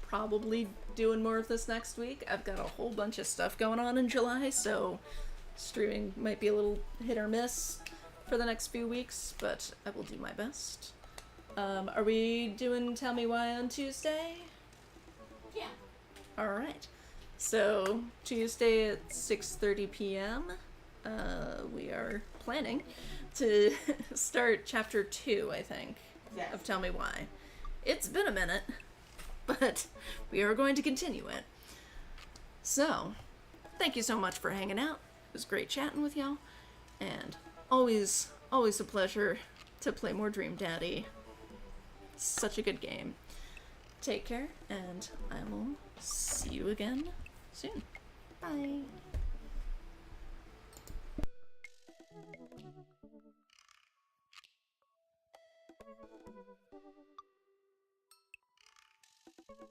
probably doing more of this next week. I've got a whole bunch of stuff going on in July, so streaming might be a little hit or miss for the next few weeks, but I will do my best. Are we doing Tell Me Why on Tuesday? Yeah. Alright. So, Tuesday at 6:30 p.m., we are planning to start Chapter 2, I think, Yes. of Tell Me Why. It's been a minute, but we are going to continue it. So, thank you so much for hanging out. It was great chatting with y'all, and always a pleasure to play more Dream Daddy. Such a good game. Take care, and I will see you again soon. Bye.